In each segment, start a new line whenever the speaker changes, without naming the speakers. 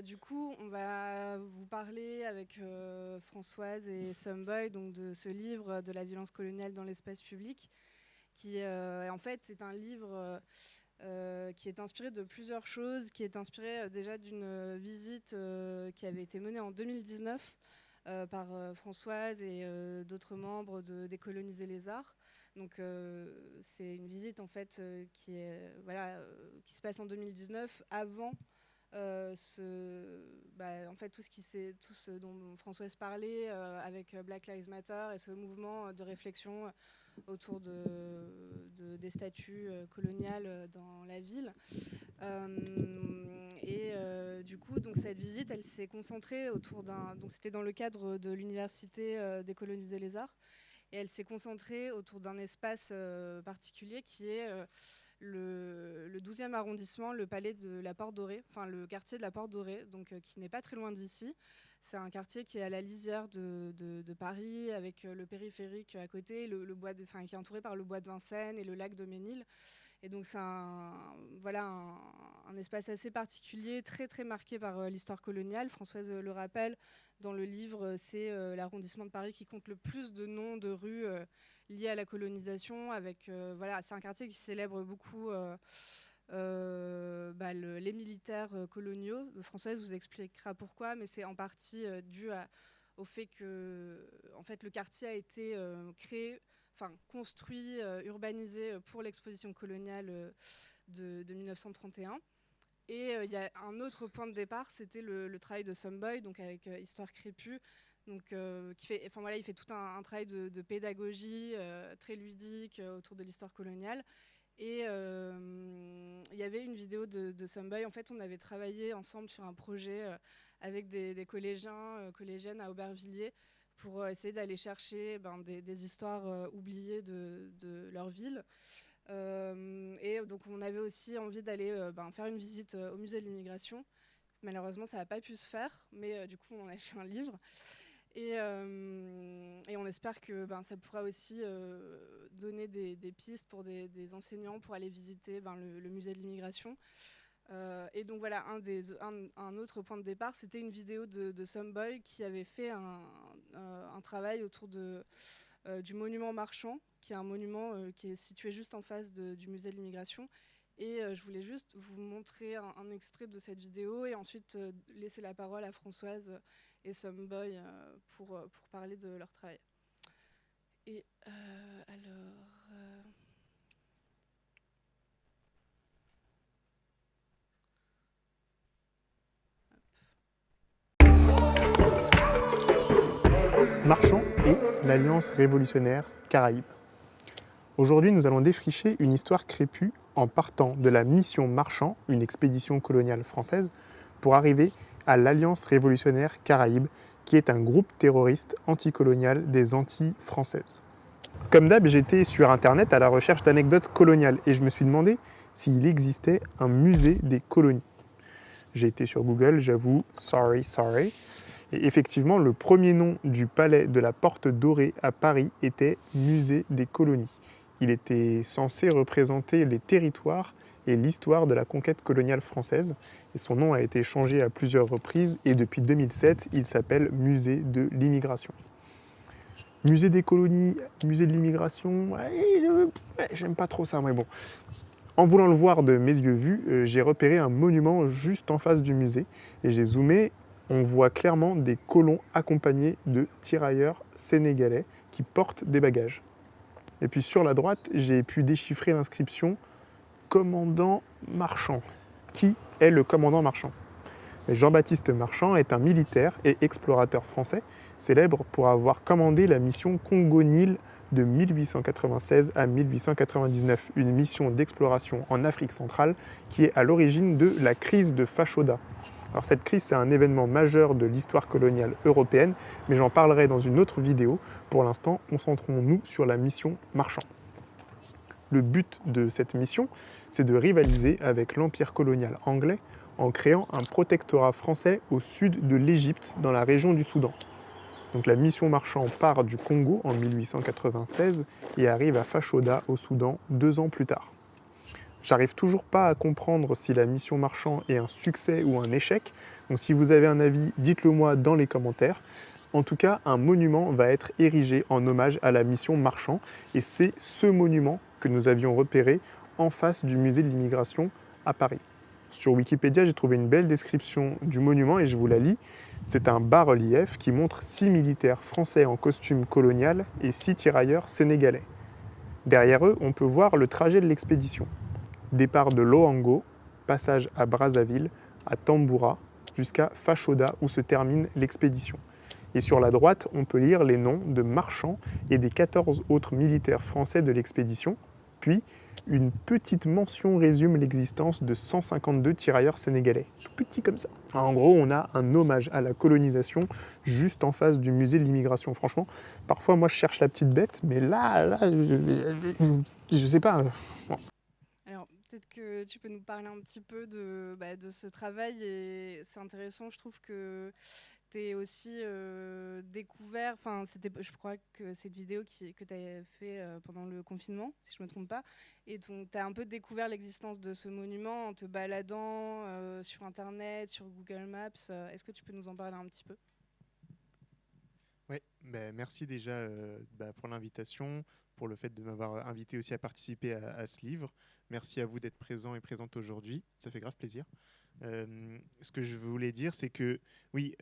Du coup, on va vous parler avec Françoise et Someboy donc de ce livre de la violence coloniale dans l'espace public, qui en fait c'est un livre qui est inspiré de plusieurs choses, qui est inspiré déjà d'une visite qui avait été menée en 2019 par Françoise et d'autres membres de Décoloniser les arts. Donc c'est une visite en fait qui se passe en 2019 avant en fait, tout ce dont Françoise parlait avec Black Lives Matter et ce mouvement de réflexion autour des statuts coloniales dans la ville. Du coup, donc, cette visite, elle s'est concentrée autour d'un... Donc c'était dans le cadre de l'université Décoloniser les arts. Et elle s'est concentrée autour d'un espace particulier qui est le 12e arrondissement, le palais de la Porte Dorée, enfin le quartier de la Porte Dorée, donc qui n'est pas très loin d'ici. C'est un quartier qui est à la lisière de Paris, avec le périphérique à côté, qui est entouré par le bois de Vincennes et le lac de Ménil. Et donc c'est un espace assez particulier, très très marqué par l'histoire coloniale. Françoise le rappelle dans le livre, c'est l'arrondissement de Paris qui compte le plus de noms de rues liées à la colonisation. C'est un quartier qui célèbre beaucoup les militaires coloniaux. Françoise vous expliquera pourquoi, mais c'est en partie au fait que en fait, le quartier a été construit, urbanisé pour l'exposition coloniale de 1931. Et il y a un autre point de départ, c'était le travail de Someboy, donc avec Histoire Crépue, donc, il fait tout un travail de pédagogie très ludique autour de l'histoire coloniale. Et il y avait une vidéo de Someboy. En fait, on avait travaillé ensemble sur un projet avec des collégiens, collégiennes à Aubervilliers pour essayer d'aller chercher des histoires oubliées de leur ville. Et donc, on avait aussi envie d'aller faire une visite au musée de l'immigration. Malheureusement, ça n'a pas pu se faire, mais du coup, on a fait un livre. Et on espère que ça pourra aussi donner des pistes pour des enseignants pour aller visiter le musée de l'immigration. Et donc voilà, un autre point de départ, c'était une vidéo de Someboy qui avait fait un travail autour du monument marchand, qui est un monument qui est situé juste en face du musée de l'immigration. Et je voulais juste vous montrer un extrait de cette vidéo et ensuite laisser la parole à Françoise et Someboy pour parler de leur travail. Et
Marchand et l'Alliance révolutionnaire Caraïbes. Aujourd'hui, nous allons défricher une histoire crépue en partant de la mission Marchand, une expédition coloniale française, pour arriver à l'Alliance révolutionnaire Caraïbes, qui est un groupe terroriste anticolonial des Antilles françaises. Comme d'hab, j'étais sur Internet à la recherche d'anecdotes coloniales et je me suis demandé s'il existait un musée des colonies. J'ai été sur Google, j'avoue, sorry. Et effectivement, le premier nom du palais de la Porte Dorée à Paris était Musée des colonies. Il était censé représenter les territoires et l'histoire de la conquête coloniale française. Et son nom a été changé à plusieurs reprises et depuis 2007, il s'appelle Musée de l'immigration. Musée des colonies, musée de l'immigration, j'aime pas trop ça, mais bon. En voulant le voir de mes yeux vus, j'ai repéré un monument juste en face du musée et j'ai zoomé. On voit clairement des colons accompagnés de tirailleurs sénégalais qui portent des bagages. Et puis sur la droite, j'ai pu déchiffrer l'inscription « Commandant Marchand ». Qui est le commandant Marchand ? Jean-Baptiste Marchand est un militaire et explorateur français, célèbre pour avoir commandé la mission Congo-Nil de 1896 à 1899, une mission d'exploration en Afrique centrale qui est à l'origine de la crise de Fashoda. Alors cette crise, c'est un événement majeur de l'histoire coloniale européenne, mais j'en parlerai dans une autre vidéo. Pour l'instant, concentrons-nous sur la mission Marchand. Le but de cette mission, c'est de rivaliser avec l'empire colonial anglais en créant un protectorat français au sud de l'Égypte, dans la région du Soudan. Donc la mission Marchand part du Congo en 1896 et arrive à Fashoda au Soudan 2 ans plus tard. J'arrive toujours pas à comprendre si la mission Marchand est un succès ou un échec. Donc si vous avez un avis, dites-le moi dans les commentaires. En tout cas, un monument va être érigé en hommage à la mission Marchand. Et c'est ce monument que nous avions repéré en face du musée de l'immigration à Paris. Sur Wikipédia, j'ai trouvé une belle description du monument et je vous la lis. C'est un bas-relief qui montre 6 militaires français en costume colonial et 6 tirailleurs sénégalais. Derrière eux, on peut voir le trajet de l'expédition. Départ de Loango, passage à Brazzaville, à Tamboura, jusqu'à Fashoda où se termine l'expédition. Et sur la droite, on peut lire les noms de Marchand et des 14 autres militaires français de l'expédition. Puis, une petite mention résume l'existence de 152 tirailleurs sénégalais. Tout petit comme ça. En gros, on a un hommage à la colonisation juste en face du musée de l'immigration. Franchement, parfois, moi, je cherche la petite bête, mais là je sais pas. Bon.
Alors, peut-être que tu peux nous parler un petit peu de ce travail. Et c'est intéressant, je trouve que tu es aussi découvert. Enfin, je crois que c'est une vidéo que tu as fait pendant le confinement, si je ne me trompe pas. Et donc, tu as un peu découvert l'existence de ce monument en te baladant sur Internet, sur Google Maps. Est-ce que tu peux nous en parler un petit peu ?
Oui, merci déjà pour l'invitation, pour le fait de m'avoir invité aussi à participer à ce livre. Merci à vous d'être présent et présente aujourd'hui, ça fait grave plaisir. Ce que je voulais dire, c'est que oui,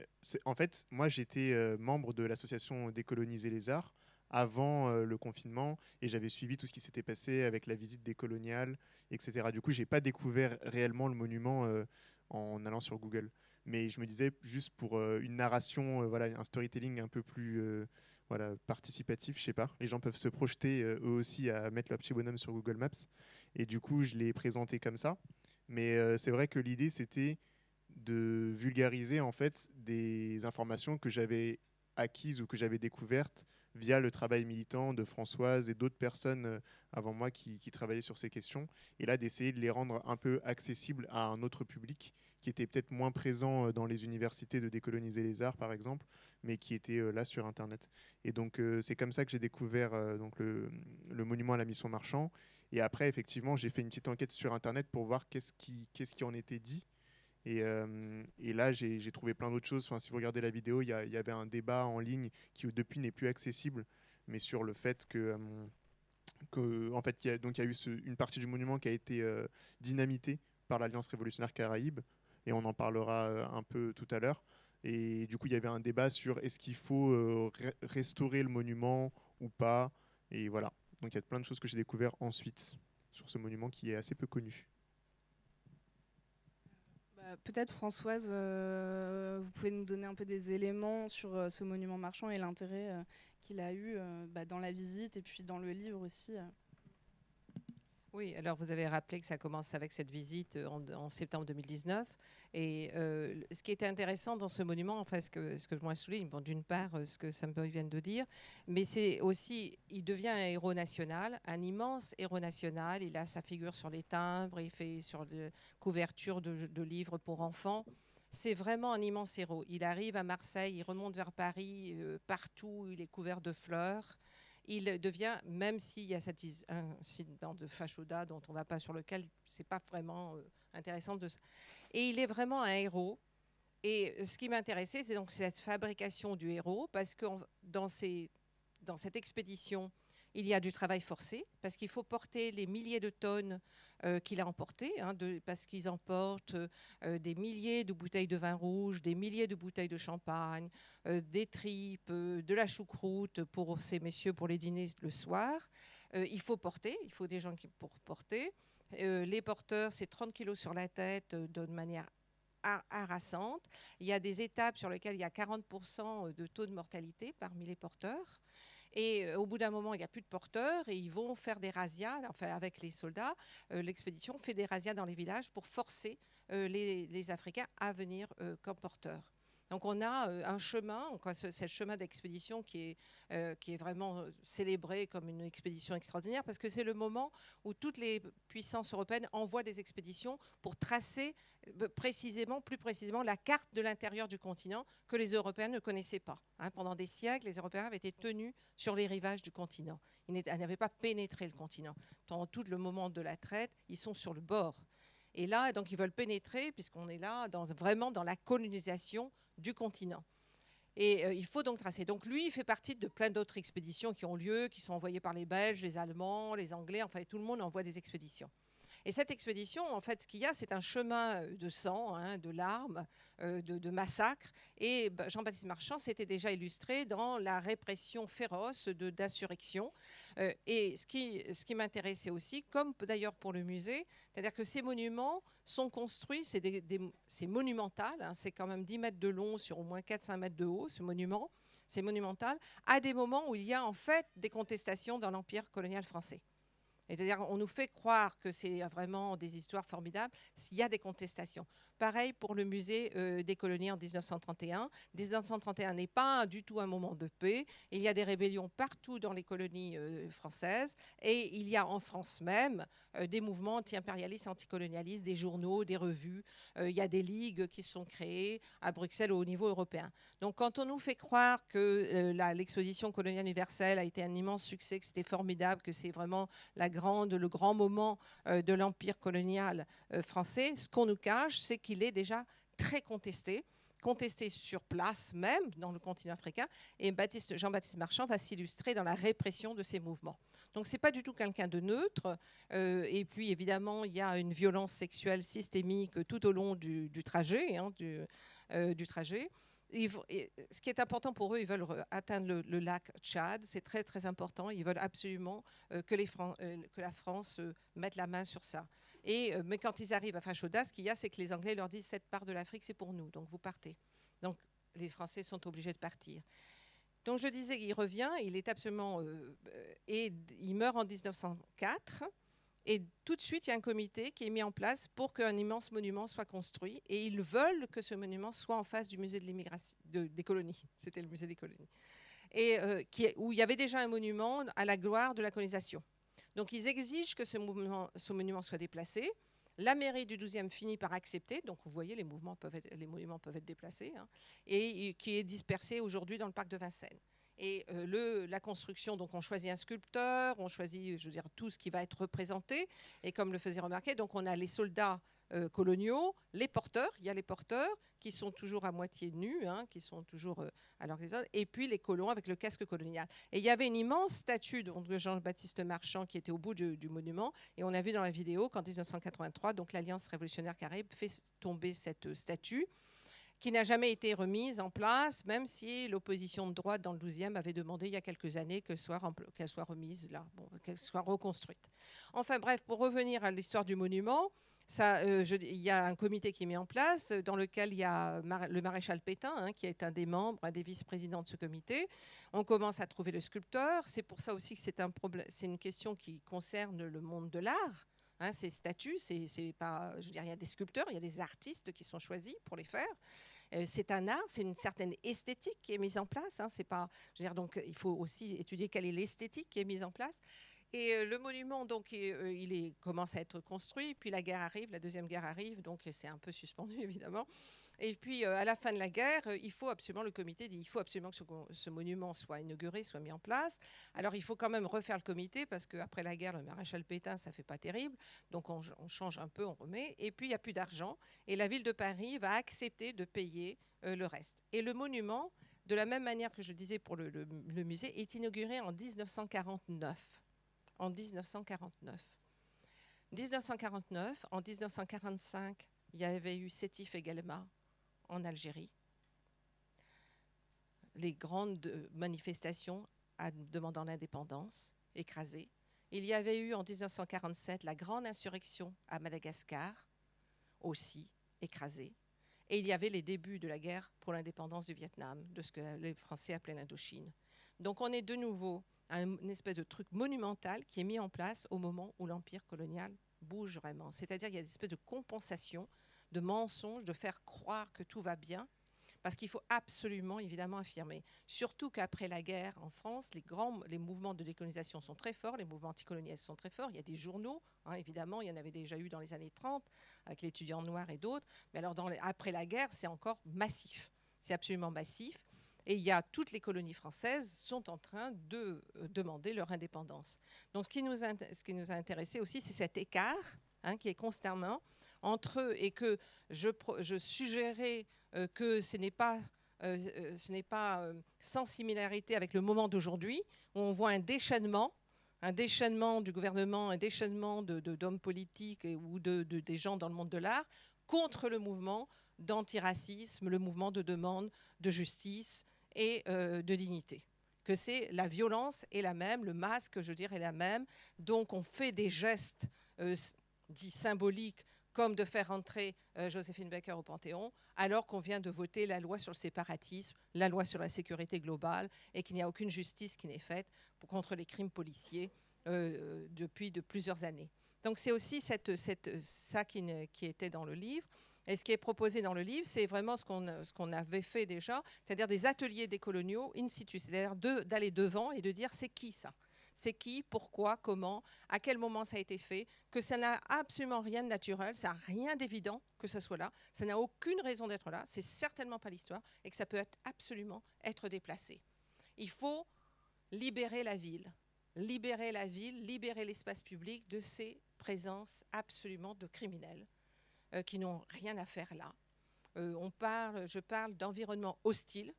en fait, moi j'étais membre de l'association Décoloniser les Arts avant le confinement et j'avais suivi tout ce qui s'était passé avec la visite décoloniale, etc. Du coup, j'ai pas découvert réellement le monument en allant sur Google. Mais je me disais, juste pour une narration, voilà, un storytelling un peu plus voilà, participatif, je sais pas, les gens peuvent se projeter eux aussi à mettre leur petit bonhomme sur Google Maps. Et du coup, je l'ai présenté comme ça. Mais c'est vrai que l'idée, c'était de vulgariser en fait des informations que j'avais acquises ou que j'avais découvertes via le travail militant de Françoise et d'autres personnes avant moi qui travaillaient sur ces questions. Et là, d'essayer de les rendre un peu accessibles à un autre public qui était peut-être moins présent dans les universités de décoloniser les arts, par exemple, mais qui était là sur Internet. Et donc, c'est comme ça que j'ai découvert donc le monument à la mission Marchand. Et après, effectivement, j'ai fait une petite enquête sur Internet pour voir qu'est-ce qui en était dit. Et là, j'ai trouvé plein d'autres choses. Enfin, si vous regardez la vidéo, il y avait un débat en ligne qui depuis n'est plus accessible, mais sur le fait en fait, il y a eu une partie du monument qui a été dynamitée par l'Alliance révolutionnaire Caraïbe, et on en parlera un peu tout à l'heure. Et du coup, il y avait un débat sur est-ce qu'il faut restaurer le monument ou pas. Et voilà. Donc il y a plein de choses que j'ai découvert ensuite sur ce monument qui est assez peu connu.
Peut-être Françoise, vous pouvez nous donner un peu des éléments sur ce monument marchand et l'intérêt qu'il a eu dans la visite et puis dans le livre aussi.
Oui, alors vous avez rappelé que ça commence avec cette visite en septembre 2019. Et ce qui était intéressant dans ce monument, enfin ce que moi je souligne, bon, d'une part ce que Samboy vient de dire, mais c'est aussi, il devient un héros national, un immense héros national. Il a sa figure sur les timbres, il fait sur des couvertures de livres pour enfants. C'est vraiment un immense héros. Il arrive à Marseille, il remonte vers Paris, partout il est couvert de fleurs. Il devient, même s'il y a cet incident de Fashoda sur lequel c'est pas vraiment intéressant et il est vraiment un héros. Et ce qui m'intéressait, c'est donc cette fabrication du héros, parce que dans cette expédition, il y a du travail forcé, parce qu'il faut porter les milliers de tonnes qu'il a emportées, parce qu'ils emportent des milliers de bouteilles de vin rouge, des milliers de bouteilles de champagne, des tripes, de la choucroute pour ces messieurs pour les dîners le soir. Il faut des gens pour porter. Les porteurs, c'est 30 kilos sur la tête de manière harassante. Il y a des étapes sur lesquelles il y a 40% de taux de mortalité parmi les porteurs. Et au bout d'un moment, il n'y a plus de porteurs et ils vont faire des razzias. Enfin, avec les soldats, l'expédition fait des razzias dans les villages pour forcer les Africains à venir comme porteurs. Donc on a un chemin, c'est le chemin d'expédition qui est vraiment célébré comme une expédition extraordinaire, parce que c'est le moment où toutes les puissances européennes envoient des expéditions pour tracer plus précisément, la carte de l'intérieur du continent que les Européens ne connaissaient pas. Pendant des siècles, les Européens avaient été tenus sur les rivages du continent. Ils n'avaient pas pénétré le continent. Pendant tout le moment de la traite, ils sont sur le bord. Et là, donc, ils veulent pénétrer, puisqu'on est là vraiment dans la colonisation du continent. Et il faut donc tracer. Donc lui, il fait partie de plein d'autres expéditions qui ont lieu, qui sont envoyées par les Belges, les Allemands, les Anglais, enfin tout le monde envoie des expéditions. Et cette expédition, en fait, ce qu'il y a, c'est un chemin de sang, de larmes, de massacres. Et Jean-Baptiste Marchand s'était déjà illustré dans la répression féroce d'insurrection. Et ce qui m'intéressait aussi, comme d'ailleurs pour le musée, c'est-à-dire que ces monuments sont construits, c'est monumental, c'est quand même 10 mètres de long sur au moins 4-5 mètres de haut, ce monument, c'est monumental, à des moments où il y a en fait des contestations dans l'Empire colonial français. C'est-à-dire on nous fait croire que c'est vraiment des histoires formidables s'il y a des contestations. Pareil pour le musée des colonies en 1931. 1931 n'est pas du tout un moment de paix. Il y a des rébellions partout dans les colonies françaises. Et il y a en France même des mouvements anti-impérialistes, anticolonialistes, des journaux, des revues. Il y a des ligues qui sont créées à Bruxelles au niveau européen. Donc quand on nous fait croire que l'exposition coloniale universelle a été un immense succès, que c'était formidable, que c'est vraiment le grand moment de l'empire colonial français, ce qu'on nous cache, c'est qu'il est déjà très contesté sur place même dans le continent africain, et Jean-Baptiste Marchand va s'illustrer dans la répression de ces mouvements. Donc c'est pas du tout quelqu'un de neutre, et puis évidemment il y a une violence sexuelle systémique tout au long du trajet, du trajet. Ce qui est important pour eux, ils veulent atteindre le lac Tchad. C'est très, très important. Ils veulent absolument que la France mette la main sur ça. Mais quand ils arrivent à Fashoda, ce qu'il y a, c'est que les Anglais leur disent « cette part de l'Afrique, c'est pour nous, donc vous partez ». Donc les Français sont obligés de partir. Donc je disais, il revient, il est absolument... et il meurt en 1904. Et tout de suite, il y a un comité qui est mis en place pour qu'un immense monument soit construit. Et ils veulent que ce monument soit en face du musée de l'immigration des colonies. C'était le musée des colonies. Et où il y avait déjà un monument à la gloire de la colonisation. Donc ils exigent que ce monument soit déplacé. La mairie du 12e finit par accepter. Donc vous voyez, les monuments peuvent être déplacés. Et qui est dispersé aujourd'hui dans le parc de Vincennes. Et la construction, donc on choisit un sculpteur, on choisit, je veux dire, tout ce qui va être représenté. Et comme le faisait remarquer, donc on a les soldats coloniaux, les porteurs. Il y a les porteurs qui sont toujours à moitié nus, qui sont toujours alors que les autres, et puis les colons avec le casque colonial. Et il y avait une immense statue de Jean-Baptiste Marchand qui était au bout du monument. Et on a vu dans la vidéo qu'en 1983, donc l'Alliance révolutionnaire caraïbe fait tomber cette statue, qui n'a jamais été remise en place, même si l'opposition de droite dans le 12e avait demandé il y a quelques années qu'elle soit remise là, qu'elle soit reconstruite. Enfin bref, pour revenir à l'histoire du monument, il y a un comité qui est mis en place dans lequel il y a le maréchal Pétain, qui est un des membres, un des vice-présidents de ce comité. On commence à trouver le sculpteur. C'est pour ça aussi que c'est une question qui concerne le monde de l'art. Ces statues, c'est pas, je veux dire, il y a des sculpteurs, il y a des artistes qui sont choisis pour les faire. C'est un art, c'est une certaine esthétique qui est mise en place. C'est pas, je veux dire, donc il faut aussi étudier quelle est l'esthétique qui est mise en place. Et le monument, donc, commence à être construit. Puis la guerre arrive, la deuxième guerre arrive, donc c'est un peu suspendu évidemment. Et puis à la fin de la guerre, le comité dit il faut absolument que ce monument soit inauguré, soit mis en place. Alors il faut quand même refaire le comité parce qu'après la guerre, le maréchal Pétain, ça fait pas terrible. Donc on change un peu, on remet. Et puis il n'y a plus d'argent. Et la ville de Paris va accepter de payer le reste. Et le monument, de la même manière que je le disais pour le musée, est inauguré en 1949. En 1949. 1949, en 1945, il y avait eu Sétif et Guelma en Algérie. Les grandes manifestations demandant l'indépendance, écrasées. Il y avait eu en 1947 la grande insurrection à Madagascar, aussi écrasée. Et il y avait les débuts de la guerre pour l'indépendance du Vietnam, de ce que les Français appelaient l'Indochine. Donc on est de nouveau à une espèce de truc monumental qui est mis en place au moment où l'empire colonial bouge vraiment. C'est-à-dire qu'il y a une espèce de compensation, de mensonge, de faire croire que tout va bien, Parce qu'il faut absolument, évidemment, affirmer. Surtout qu'après la guerre, en France, les mouvements de décolonisation sont très forts, les mouvements anticoloniaux sont très forts. Il y a des journaux, hein, évidemment, il y en avait déjà eu dans les années 30, avec l'étudiant noir et d'autres. Mais alors, après la guerre, c'est encore massif. C'est absolument massif. Et toutes les colonies françaises sont en train de demander leur indépendance. Donc, ce qui nous a intéressé aussi, c'est cet écart, hein, qui est constamment entre eux, et que je suggérais que ce n'est pas sans similarité avec le moment d'aujourd'hui, où on voit un déchaînement du gouvernement, un déchaînement d'hommes politiques ou des gens dans le monde de l'art contre le mouvement d'antiracisme, le mouvement de demande de justice et de dignité. Que la violence est la même, le masque, je dirais, est la même. Donc on fait des gestes dits symboliques, comme de faire entrer Joséphine Baker au Panthéon, alors qu'on vient de voter la loi sur le séparatisme, la loi sur la sécurité globale, et qu'il n'y a aucune justice qui n'est faite contre les crimes policiers depuis plusieurs années. Donc c'est aussi ça qui était dans le livre. Et ce qui est proposé dans le livre, c'est vraiment ce qu'on avait fait déjà, c'est-à-dire des ateliers décoloniaux in situ, c'est-à-dire d'aller devant et de dire c'est qui ça ? C'est qui, pourquoi, comment, à quel moment ça a été fait, que ça n'a absolument rien de naturel, ça n'a rien d'évident que ce soit là, ça n'a aucune raison d'être là, c'est certainement pas l'histoire, et que ça peut absolument être déplacé. Il faut libérer la ville, libérer l'espace public de ces présences absolument de criminels qui n'ont rien à faire là. Je parle d'environnement hostile,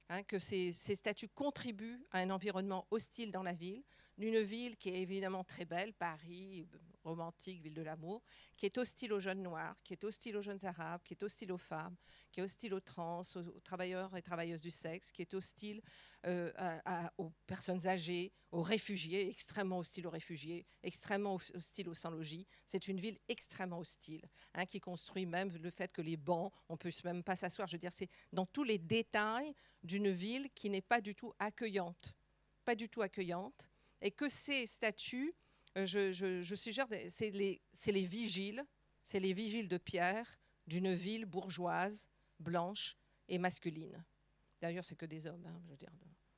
hein, que ces statues contribuent à un environnement hostile dans la ville, d'une ville qui est évidemment très belle, Paris, romantique, ville de l'amour, qui est hostile aux jeunes noirs, qui est hostile aux jeunes arabes, qui est hostile aux femmes, qui est hostile aux trans, aux travailleurs et travailleuses du sexe, qui est hostile aux personnes âgées, aux réfugiés, extrêmement hostile aux réfugiés, extrêmement hostile aux sans-logis. C'est une ville extrêmement hostile, hein, qui construit même le fait que les bancs, on ne peut même pas s'asseoir. Je veux dire, c'est dans tous les détails d'une ville qui n'est pas du tout accueillante. Pas du tout accueillante. Et que ces statues, je suggère, c'est les vigiles de pierre d'une ville bourgeoise, blanche et masculine. D'ailleurs, c'est que des hommes, hein, je veux dire.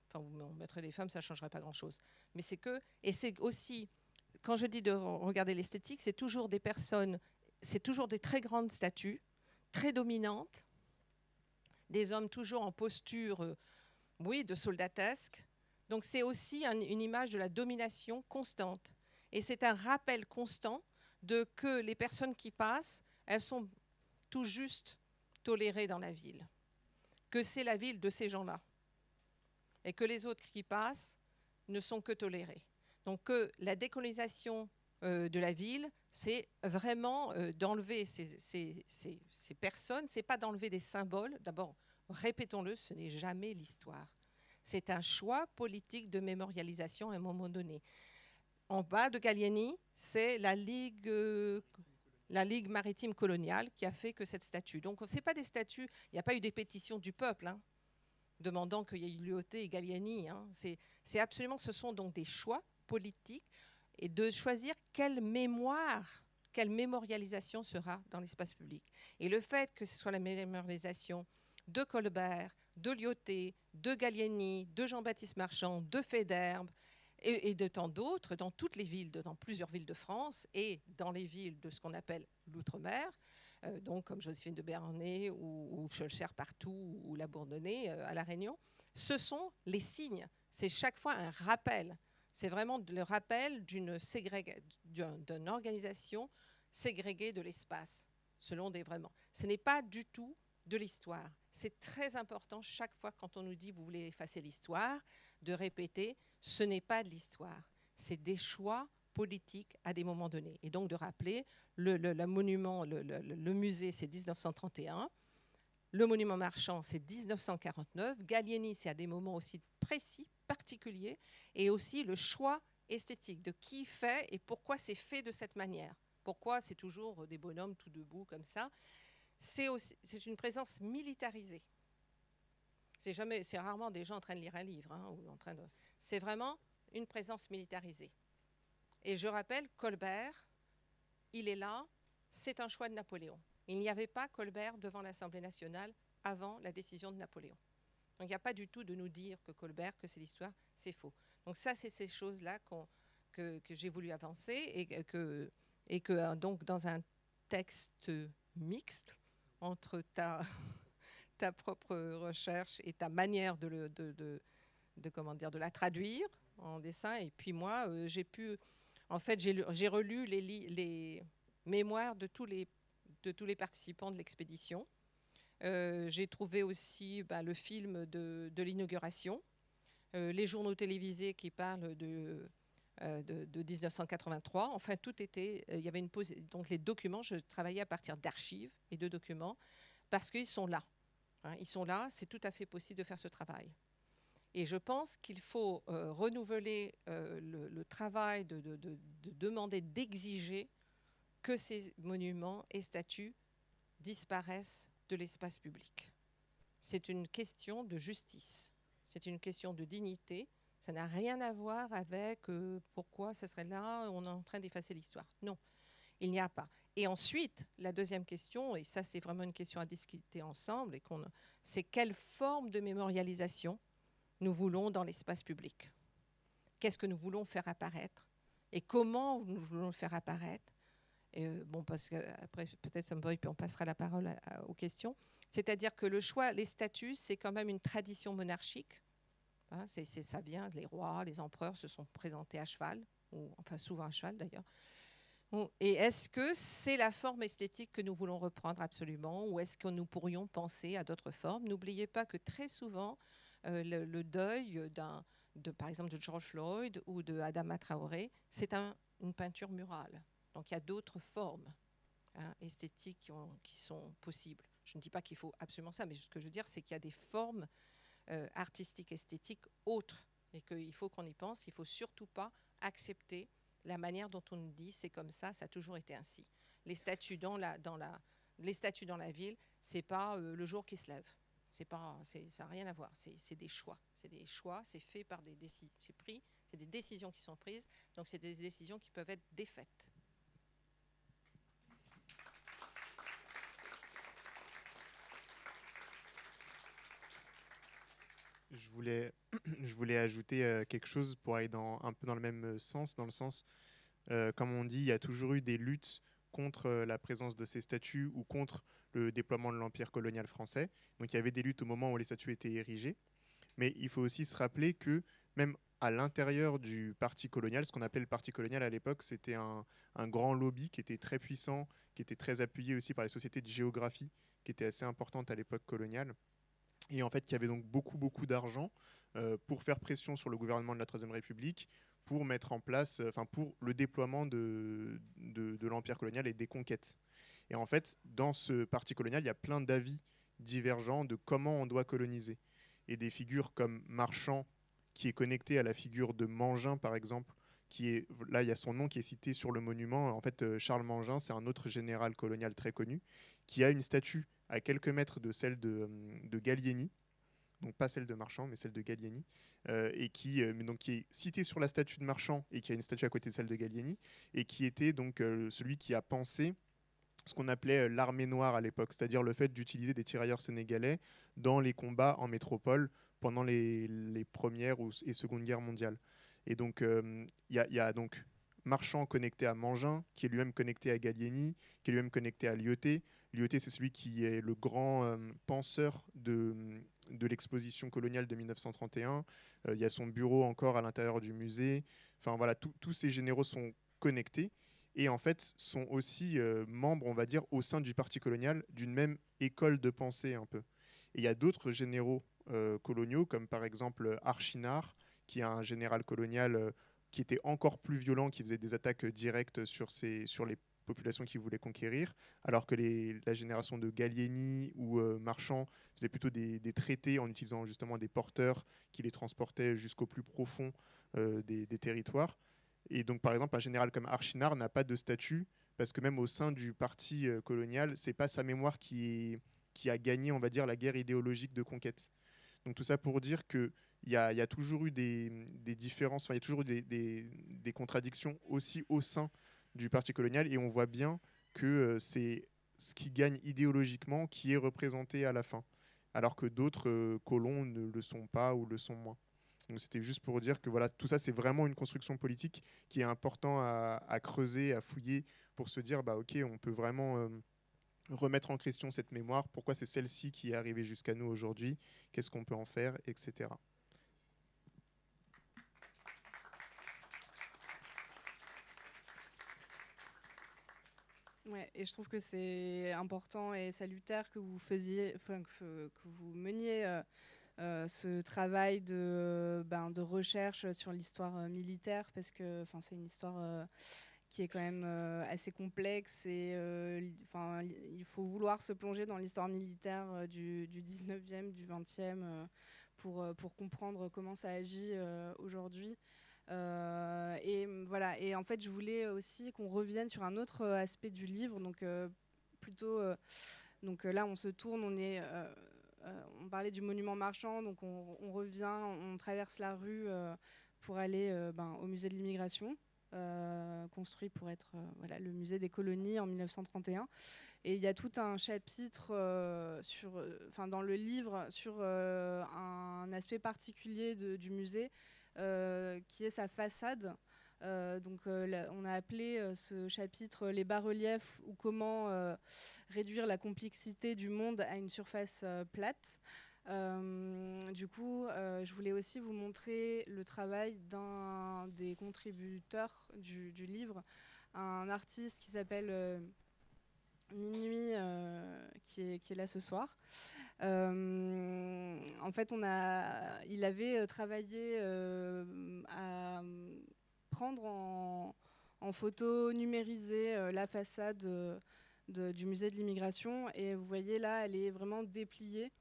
Enfin, on mettrait des femmes, ça ne changerait pas grand-chose. Mais et c'est aussi, quand je dis de regarder l'esthétique, c'est toujours des personnes, c'est toujours des très grandes statues, très dominantes, des hommes toujours en posture, oui, de soldatesque. Donc c'est aussi une image de la domination constante. Et c'est un rappel constant que les personnes qui passent, elles sont tout juste tolérées dans la ville. Que c'est la ville de ces gens-là. Et que les autres qui passent ne sont que tolérés. Donc que la décolonisation de la ville, c'est vraiment d'enlever ces personnes, c'est pas d'enlever des symboles. D'abord, répétons-le, ce n'est jamais l'histoire. C'est un choix politique de mémorialisation à un moment donné. En bas de Gallieni, c'est la Ligue maritime coloniale qui a fait que cette statue. Donc, ce n'est pas des statues, il n'y a pas eu des pétitions du peuple hein, demandant qu'il y ait Lyautey et Gallieni. Hein. C'est absolument, ce sont donc des choix politiques et de choisir quelle mémorialisation sera dans l'espace public. Et le fait que ce soit la mémorialisation de Colbert, de Lyautey, de Gallieni, de Jean-Baptiste Marchand, de Faidherbe et de tant d'autres, dans toutes les villes, dans plusieurs villes de France et dans les villes de ce qu'on appelle l'outre-mer, donc comme Joséphine de Beauharnais ou Schœlcher partout, ou la Bourdonnais à La Réunion, ce sont les signes. C'est chaque fois un rappel. C'est vraiment le rappel d'une organisation ségrégée de l'espace, selon des vraiment. Ce n'est pas du tout de l'histoire. C'est très important chaque fois quand on nous dit vous voulez effacer l'histoire, de répéter ce n'est pas de l'histoire, c'est des choix politiques à des moments donnés. Et donc de rappeler le monument, le musée c'est 1931, le monument marchand c'est 1949, Gallieni c'est à des moments aussi précis, particuliers, et aussi le choix esthétique de qui fait et pourquoi c'est fait de cette manière. Pourquoi c'est toujours des bonhommes tout debout comme ça. C'est une présence militarisée. C'est rarement des gens en train de lire un livre. Hein, c'est vraiment une présence militarisée. Et je rappelle, Colbert, il est là, c'est un choix de Napoléon. Il n'y avait pas Colbert devant l'Assemblée nationale avant la décision de Napoléon. Donc il n'y a pas du tout de nous dire que Colbert, que c'est l'histoire, c'est faux. Donc ça, c'est ces choses-là que j'ai voulu avancer et que donc dans un texte mixte entre ta propre recherche et ta manière de la traduire en dessin. Et puis moi, j'ai relu les mémoires de tous les participants de l'expédition. J'ai trouvé aussi le film de l'inauguration, les journaux télévisés qui parlent de 1983. Enfin, tout était. Il y avait une pause. Donc, les documents, je travaillais à partir d'archives et de documents parce qu'ils sont là. Ils sont là. C'est tout à fait possible de faire ce travail. Et je pense qu'il faut renouveler le travail de demander, d'exiger que ces monuments et statues disparaissent de l'espace public. C'est une question de justice, c'est une question de dignité. Ça n'a rien à voir avec pourquoi ça serait là, on est en train d'effacer l'histoire. Non, il n'y a pas. Et ensuite, la deuxième question, et ça c'est vraiment une question à discuter ensemble, c'est quelle forme de mémorialisation nous voulons dans l'espace public. Qu'est-ce que nous voulons faire apparaître et comment nous voulons le faire apparaître. Et parce qu'après, peut-être Somboy, puis on passera la parole aux questions. C'est-à-dire que le choix, les statuts, c'est quand même une tradition monarchique. Hein, ça vient, les rois, les empereurs se sont présentés à cheval, ou enfin souvent à cheval d'ailleurs. Et est-ce que c'est la forme esthétique que nous voulons reprendre absolument, ou est-ce que nous pourrions penser à d'autres formes? N'oubliez pas que très souvent, le deuil par exemple de George Floyd ou de Adama Traoré, c'est une peinture murale. Donc il y a d'autres formes esthétiques qui sont possibles. Je ne dis pas qu'il faut absolument ça, mais ce que je veux dire, c'est qu'il y a des formes artistiques, esthétiques autres, et qu'il faut qu'on y pense. Il ne faut surtout pas accepter la manière dont on nous dit c'est comme ça a toujours été ainsi. Les statues dans la ville, c'est pas le jour qui se lève. Ça n'a rien à voir. C'est des choix. C'est fait par c'est des décisions qui sont prises. Donc c'est des décisions qui peuvent être défaites.
Je voulais ajouter quelque chose pour aller un peu dans le même sens, dans le sens, comme on dit, il y a toujours eu des luttes contre la présence de ces statues ou contre le déploiement de l'empire colonial français. Donc il y avait des luttes au moment où les statues étaient érigées. Mais il faut aussi se rappeler que même à l'intérieur du parti colonial, ce qu'on appelait le parti colonial à l'époque, c'était un grand lobby qui était très puissant, qui était très appuyé aussi par les sociétés de géographie, qui étaient assez importantes à l'époque coloniale. Et en fait, qui avait donc beaucoup d'argent pour faire pression sur le gouvernement de la Troisième République, pour mettre en place, pour le déploiement de l'empire colonial et des conquêtes. Et en fait, dans ce parti colonial, il y a plein d'avis divergents de comment on doit coloniser. Et des figures comme Marchand, qui est connecté à la figure de Mangin, par exemple, là, il y a son nom qui est cité sur le monument. En fait, Charles Mangin, c'est un autre général colonial très connu, qui a une statue à quelques mètres de celle de Gallieni, donc pas celle de Marchand, mais celle de Gallieni, et qui est citée sur la statue de Marchand, et qui a une statue à côté de celle de Gallieni, et qui était donc celui qui a pensé ce qu'on appelait l'armée noire à l'époque, c'est-à-dire le fait d'utiliser des tirailleurs sénégalais dans les combats en métropole pendant les premières et secondes guerres mondiales. Et donc, il y a donc Marchand connecté à Mangin, qui est lui-même connecté à Gallieni, qui est lui-même connecté à Lyautey. Lyautey, c'est celui qui est le grand penseur de l'exposition coloniale de 1931. Il y a son bureau encore à l'intérieur du musée. Enfin voilà, tous ces généraux sont connectés et en fait sont aussi membres, on va dire, au sein du parti colonial d'une même école de pensée un peu. Et il y a d'autres généraux coloniaux, comme par exemple Archinard, qui est un général colonial qui était encore plus violent, qui faisait des attaques directes sur les populations qu'il voulait conquérir, alors que la génération de Gallieni ou Marchand faisait plutôt des traités en utilisant justement des porteurs qui les transportaient jusqu'au plus profond des territoires. Et donc, par exemple, un général comme Archinard n'a pas de statut, parce que même au sein du parti colonial, c'est pas sa mémoire qui a gagné, on va dire, la guerre idéologique de conquête. Donc tout ça pour dire qu'il y a toujours eu des différences, il y a toujours eu des contradictions aussi au sein du parti colonial, et on voit bien que c'est ce qui gagne idéologiquement qui est représenté à la fin. alors que d'autres colons ne le sont pas ou le sont moins. Donc c'était juste pour dire que voilà, tout ça, c'est vraiment une construction politique qui est important à creuser, à fouiller, pour se dire, bah, ok, on peut vraiment remettre en question cette mémoire, pourquoi c'est celle-ci qui est arrivée jusqu'à nous aujourd'hui, qu'est-ce qu'on peut en faire, etc.
Ouais, et je trouve que c'est important et salutaire que vous faisiez, enfin, que vous meniez ce travail de recherche sur l'histoire militaire, parce que c'est une histoire qui est quand même assez complexe et il faut vouloir se plonger dans l'histoire militaire du 19e, du 20e pour comprendre comment ça agit aujourd'hui. Voilà. Et en fait, je voulais aussi qu'on revienne sur un autre aspect du livre, donc plutôt. Donc là, on se tourne, on parlait du monument marchand, donc on revient, on traverse la rue pour aller au musée de l'immigration, construit pour être le musée des colonies en 1931. Et il y a tout un chapitre dans le livre sur un aspect particulier du musée, qui est sa façade. On a appelé ce chapitre les bas-reliefs, ou comment réduire la complexité du monde à une surface plate. Je voulais aussi vous montrer le travail d'un des contributeurs du livre, un artiste qui s'appelle Minuit, qui est là ce soir. En fait, il avait travaillé à prendre en photo numérisée la façade du musée de l'immigration. Et vous voyez là, elle est vraiment dépliée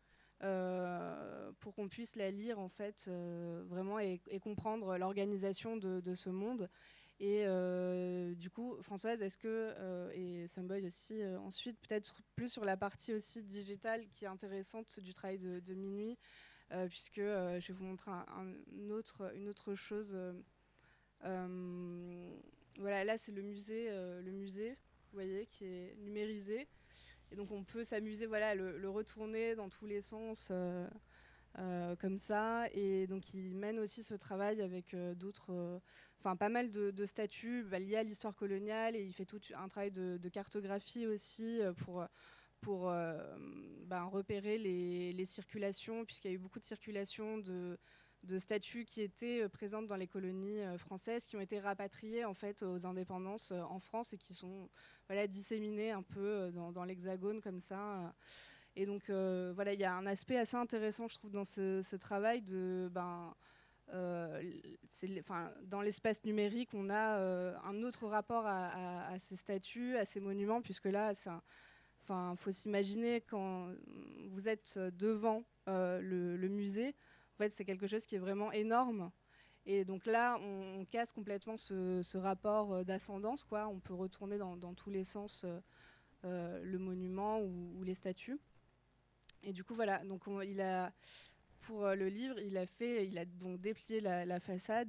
pour qu'on puisse la lire en fait, vraiment, et comprendre l'organisation de ce monde. Et du coup, Françoise, est-ce que, et Someboy aussi ensuite, peut-être plus sur la partie aussi digitale qui est intéressante du travail de Minuit, puisque je vais vous montrer une autre chose. Voilà, là c'est le musée, vous voyez, qui est numérisé. Et donc on peut s'amuser, voilà, le retourner dans tous les sens. Comme ça, et donc il mène aussi ce travail avec d'autres, pas mal de statues liées à l'histoire coloniale, et il fait tout un travail de cartographie aussi pour repérer les circulations, puisqu'il y a eu beaucoup de circulations de statues qui étaient présentes dans les colonies françaises, qui ont été rapatriées en fait aux indépendances en France, et qui sont disséminées un peu dans l'Hexagone comme ça. Et donc, il y a un aspect assez intéressant, je trouve, dans ce travail dans l'espace numérique, on a un autre rapport à ces statues, à ces monuments, puisque là, faut s'imaginer quand vous êtes devant le musée, en fait, c'est quelque chose qui est vraiment énorme. Et donc là, on casse complètement ce rapport d'ascendance, quoi. On peut retourner dans tous les sens le monument ou les statues. Et du coup, voilà, donc pour le livre, il a donc déplié la façade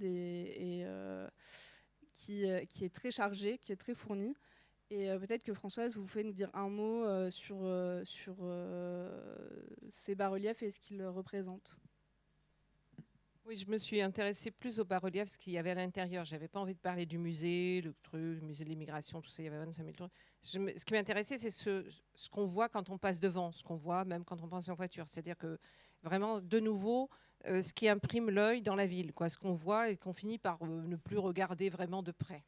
qui est très chargée, qui est très fournie. Et peut-être que Françoise, vous pouvez nous dire un mot sur ces bas-reliefs et ce qu'ils représentent.
Oui, je me suis intéressée plus aux bas-reliefs, ce qu'il y avait à l'intérieur. Je n'avais pas envie de parler du musée, le musée de l'immigration, tout ça, il y avait 25 000 trucs. Ce qui m'intéressait, c'est ce qu'on voit quand on passe devant, ce qu'on voit même quand on passe en voiture. C'est-à-dire que vraiment, de nouveau, ce qui imprime l'œil dans la ville, quoi, ce qu'on voit et qu'on finit par ne plus regarder vraiment de près,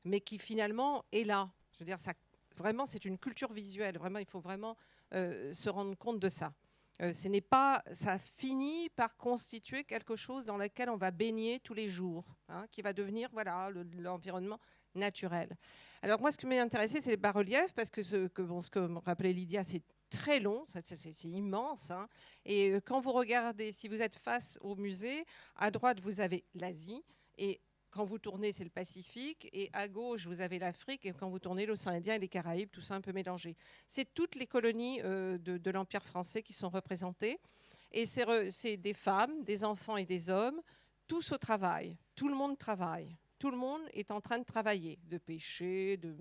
mais qui finalement est là. Je veux dire, ça, vraiment, c'est une culture visuelle. Vraiment, il faut vraiment se rendre compte de ça. Ça finit par constituer quelque chose dans lequel on va baigner tous les jours, hein, qui va devenir l'environnement naturel. Alors moi, ce qui m'a intéressé, c'est les bas-reliefs, parce que ce que me rappelait Lydia, c'est très long, c'est immense. Hein. Et quand vous regardez, si vous êtes face au musée, à droite, vous avez l'Asie, et quand vous tournez, c'est le Pacifique, et à gauche, vous avez l'Afrique, et quand vous tournez, l'océan Indien et les Caraïbes, tout ça un peu mélangé. C'est toutes les colonies de l'Empire français qui sont représentées, et c'est des femmes, des enfants et des hommes, tous au travail. Tout le monde travaille. Tout le monde est en train de travailler, de pêcher, de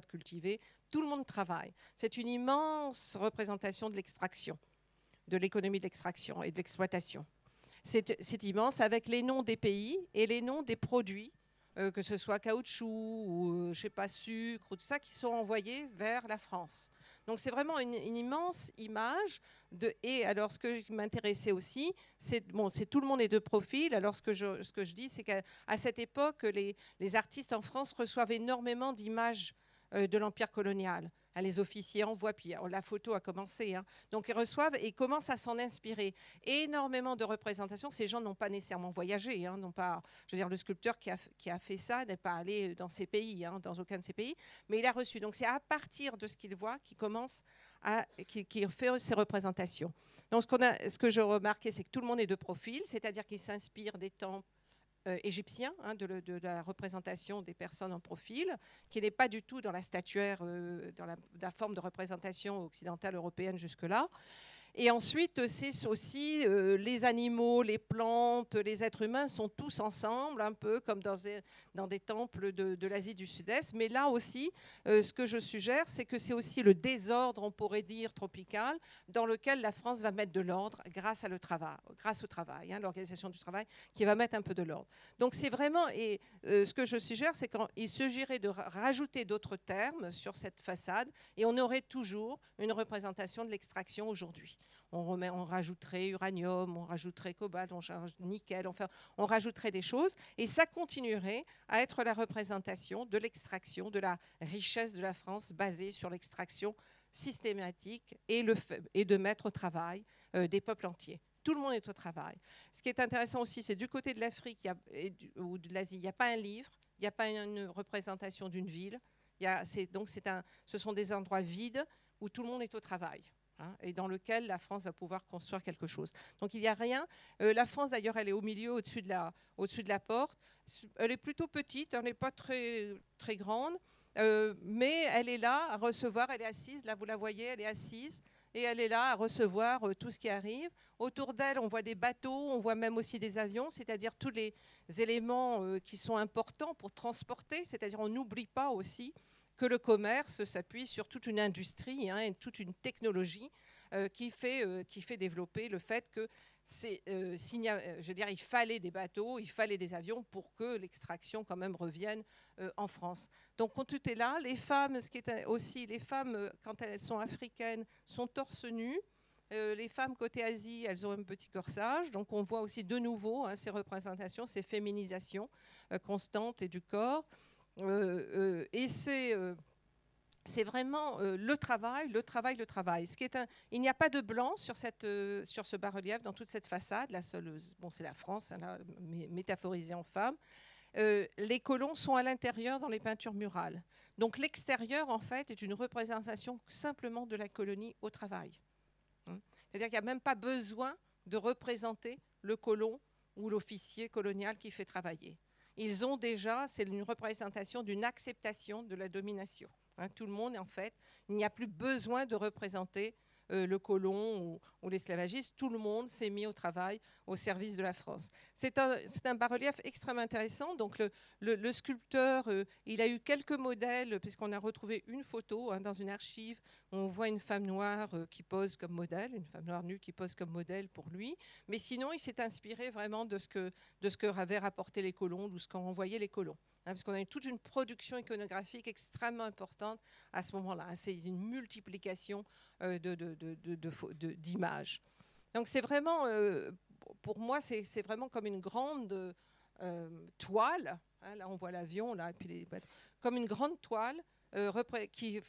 cultiver. Tout le monde travaille. C'est une immense représentation de l'extraction. de l'économie de l'extraction et de l'exploitation. C'est immense, avec les noms des pays et les noms des produits, que ce soit caoutchouc ou je sais pas, sucre ou tout ça, qui sont envoyés vers la France. Donc c'est vraiment une immense image. Et alors ce qui m'intéressait aussi, c'est tout le monde est de profil. Alors ce que je dis, c'est qu'à cette époque, les artistes en France reçoivent énormément d'images de l'empire colonial. Les officiers envoient, puis la photo a commencé. Donc ils reçoivent et ils commencent à s'en inspirer. Énormément de représentations. Ces gens n'ont pas nécessairement voyagé. Je veux dire, le sculpteur qui a fait ça n'est pas allé dans ces pays, dans aucun de ces pays, mais il a reçu. Donc c'est à partir de ce qu'il voit qu'il fait ses représentations. Donc ce que je remarquais, c'est que tout le monde est de profil, c'est-à-dire qu'il s'inspire des temples égyptien, de la représentation des personnes en profil, qui n'est pas du tout dans la statuaire, dans la forme de représentation occidentale européenne jusque-là. Et ensuite, c'est aussi les animaux, les plantes, les êtres humains sont tous ensemble, un peu comme dans des temples de l'Asie du Sud-Est. Mais là aussi, ce que je suggère, c'est que c'est aussi le désordre, on pourrait dire, tropical, dans lequel la France va mettre de l'ordre grâce au travail, l'organisation du travail, qui va mettre un peu de l'ordre. Donc c'est vraiment, et ce que je suggère, c'est qu'il s'agirait de rajouter d'autres termes sur cette façade, et on aurait toujours une représentation de l'extraction aujourd'hui. On rajouterait uranium, on rajouterait cobalt, on rajouterait nickel, enfin, on rajouterait des choses et ça continuerait à être la représentation de l'extraction, de la richesse de la France basée sur l'extraction systématique et de mettre au travail des peuples entiers. Tout le monde est au travail. Ce qui est intéressant aussi, c'est du côté de l'Afrique ou de l'Asie, il n'y a pas un livre, il n'y a pas une représentation d'une ville. Ce sont des endroits vides où tout le monde est au travail. Et dans lequel la France va pouvoir construire quelque chose. Donc il n'y a rien. La France, d'ailleurs, elle est au milieu, au-dessus de la porte. Elle est plutôt petite, elle n'est pas très, très grande, mais elle est là à recevoir, elle est assise, là vous la voyez, elle est assise, et elle est là à recevoir tout ce qui arrive. Autour d'elle, on voit des bateaux, on voit même aussi des avions, c'est-à-dire tous les éléments qui sont importants pour transporter, c'est-à-dire on n'oublie pas aussi que le commerce s'appuie sur toute une industrie et toute une technologie qui fait développer le fait que il fallait des bateaux, il fallait des avions pour que l'extraction quand même revienne en France. Donc quand tout est là, les femmes, les femmes quand elles sont africaines sont torse nu. Les femmes côté Asie, elles ont un petit corsage. Donc on voit aussi de nouveau ces représentations, ces féminisations constantes et du corps. Et c'est vraiment le travail. Il n'y a pas de blanc sur ce bas-relief, dans toute cette façade. La seule, c'est la France, là, métaphorisée en femme. Les colons sont à l'intérieur dans les peintures murales. Donc l'extérieur, en fait, est une représentation simplement de la colonie au travail. C'est-à-dire qu'il n'y a même pas besoin de représenter le colon ou l'officier colonial qui fait travailler. Ils ont déjà, c'est une représentation d'une acceptation de la domination. Tout le monde, en fait, il n'y a plus besoin de représenter le colon ou l'esclavagiste. Tout le monde s'est mis au travail au service de la France. C'est un bas-relief extrêmement intéressant. Donc le sculpteur, il a eu quelques modèles, puisqu'on a retrouvé une photo dans une archive. On voit une femme noire qui pose comme modèle, une femme noire nue qui pose comme modèle pour lui. Mais sinon, il s'est inspiré vraiment de ce que avaient rapporté les colons, de ce qu'ont envoyé les colons. Parce qu'on a eu toute une production iconographique extrêmement importante à ce moment-là. C'est une multiplication d'images. Donc c'est vraiment, pour moi, c'est vraiment comme une grande toile. Là, on voit l'avion, là, et puis comme une grande toile qui,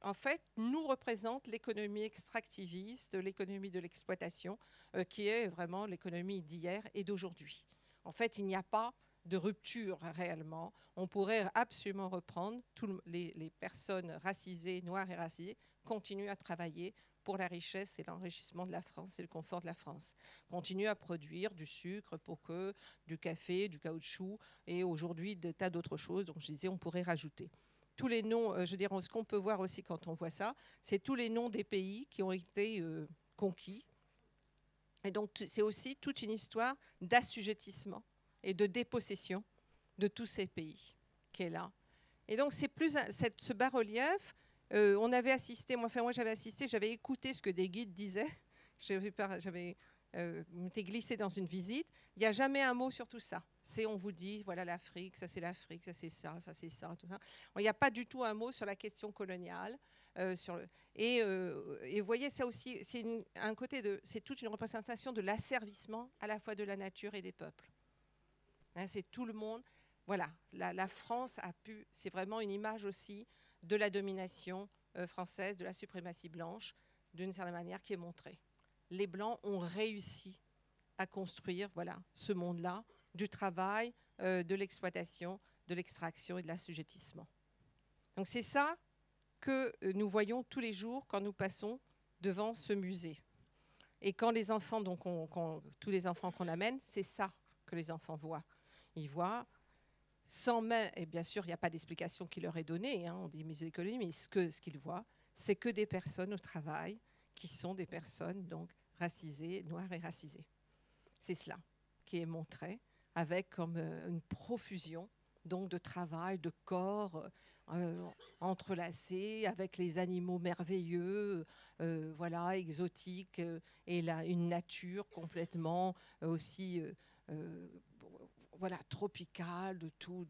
en fait, nous représente l'économie extractiviste, l'économie de l'exploitation, qui est vraiment l'économie d'hier et d'aujourd'hui. En fait, il n'y a pas de rupture réellement. On pourrait absolument reprendre les personnes racisées, noires et racisées, continuent à travailler pour la richesse et l'enrichissement de la France et le confort de la France. Continuent à produire du sucre, du café, du caoutchouc et aujourd'hui des tas d'autres choses. Donc je disais, on pourrait rajouter. Tous les noms, ce qu'on peut voir aussi quand on voit ça, c'est tous les noms des pays qui ont été conquis. Et donc c'est aussi toute une histoire d'assujettissement et de dépossession de tous ces pays qui est là. Et donc c'est plus ce bas-relief, on avait assisté, moi j'avais assisté, j'avais écouté ce que des guides disaient, J'avais m'étais glissée dans une visite. Il n'y a jamais un mot sur tout ça. On vous dit, voilà l'Afrique, ça c'est l'Afrique, ça c'est ça, tout ça. Il n'y a pas du tout un mot sur la question coloniale. Et vous voyez, ça aussi, un côté c'est toute une représentation de l'asservissement à la fois de la nature et des peuples. Hein, c'est tout le monde. Voilà, la France c'est vraiment une image aussi de la domination française, de la suprématie blanche, d'une certaine manière, qui est montrée. Les Blancs ont réussi à construire ce monde-là, du travail, de l'exploitation, de l'extraction et de l'assujettissement. Donc c'est ça que nous voyons tous les jours quand nous passons devant ce musée. Et quand les enfants, tous les enfants qu'on amène, c'est ça que les enfants voient. Ils voient, sans même, et bien sûr, il n'y a pas d'explication qui leur est donnée, hein, on dit musée d'écologie, mais ce qu'ils voient, c'est que des personnes au travail qui sont des personnes donc racisées, noires et racisées. C'est cela qui est montré avec comme une profusion donc de travail, de corps entrelacés avec les animaux merveilleux, exotiques, et une nature complètement aussi tropicale, de tout.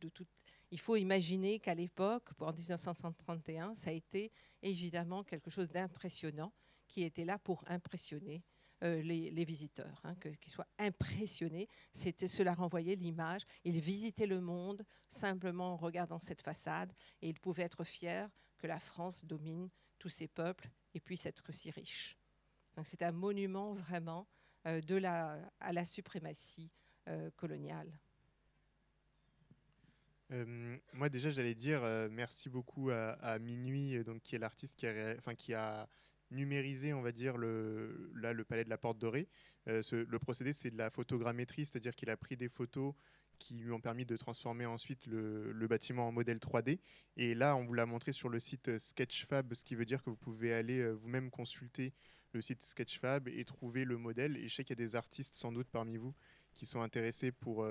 Il faut imaginer qu'à l'époque, en 1931, ça a été évidemment quelque chose d'impressionnant qui était là pour impressionner les visiteurs, hein, qu'ils soient impressionnés. Cela renvoyait l'image. Ils visitaient le monde simplement en regardant cette façade et ils pouvaient être fiers que la France domine tous ces peuples et puisse être si riche. Donc c'est un monument vraiment à la suprématie coloniale.
Moi déjà j'allais dire merci beaucoup à Minuit, donc, qui est l'artiste qui a numérisé, on va dire, le palais de la Porte Dorée. Le procédé, c'est de la photogrammétrie, c'est-à-dire qu'il a pris des photos qui lui ont permis de transformer ensuite le bâtiment en modèle 3D. Et là, on vous l'a montré sur le site Sketchfab, ce qui veut dire que vous pouvez aller vous-même consulter le site Sketchfab et trouver le modèle. Et je sais qu'il y a des artistes sans doute parmi vous qui sont intéressés pour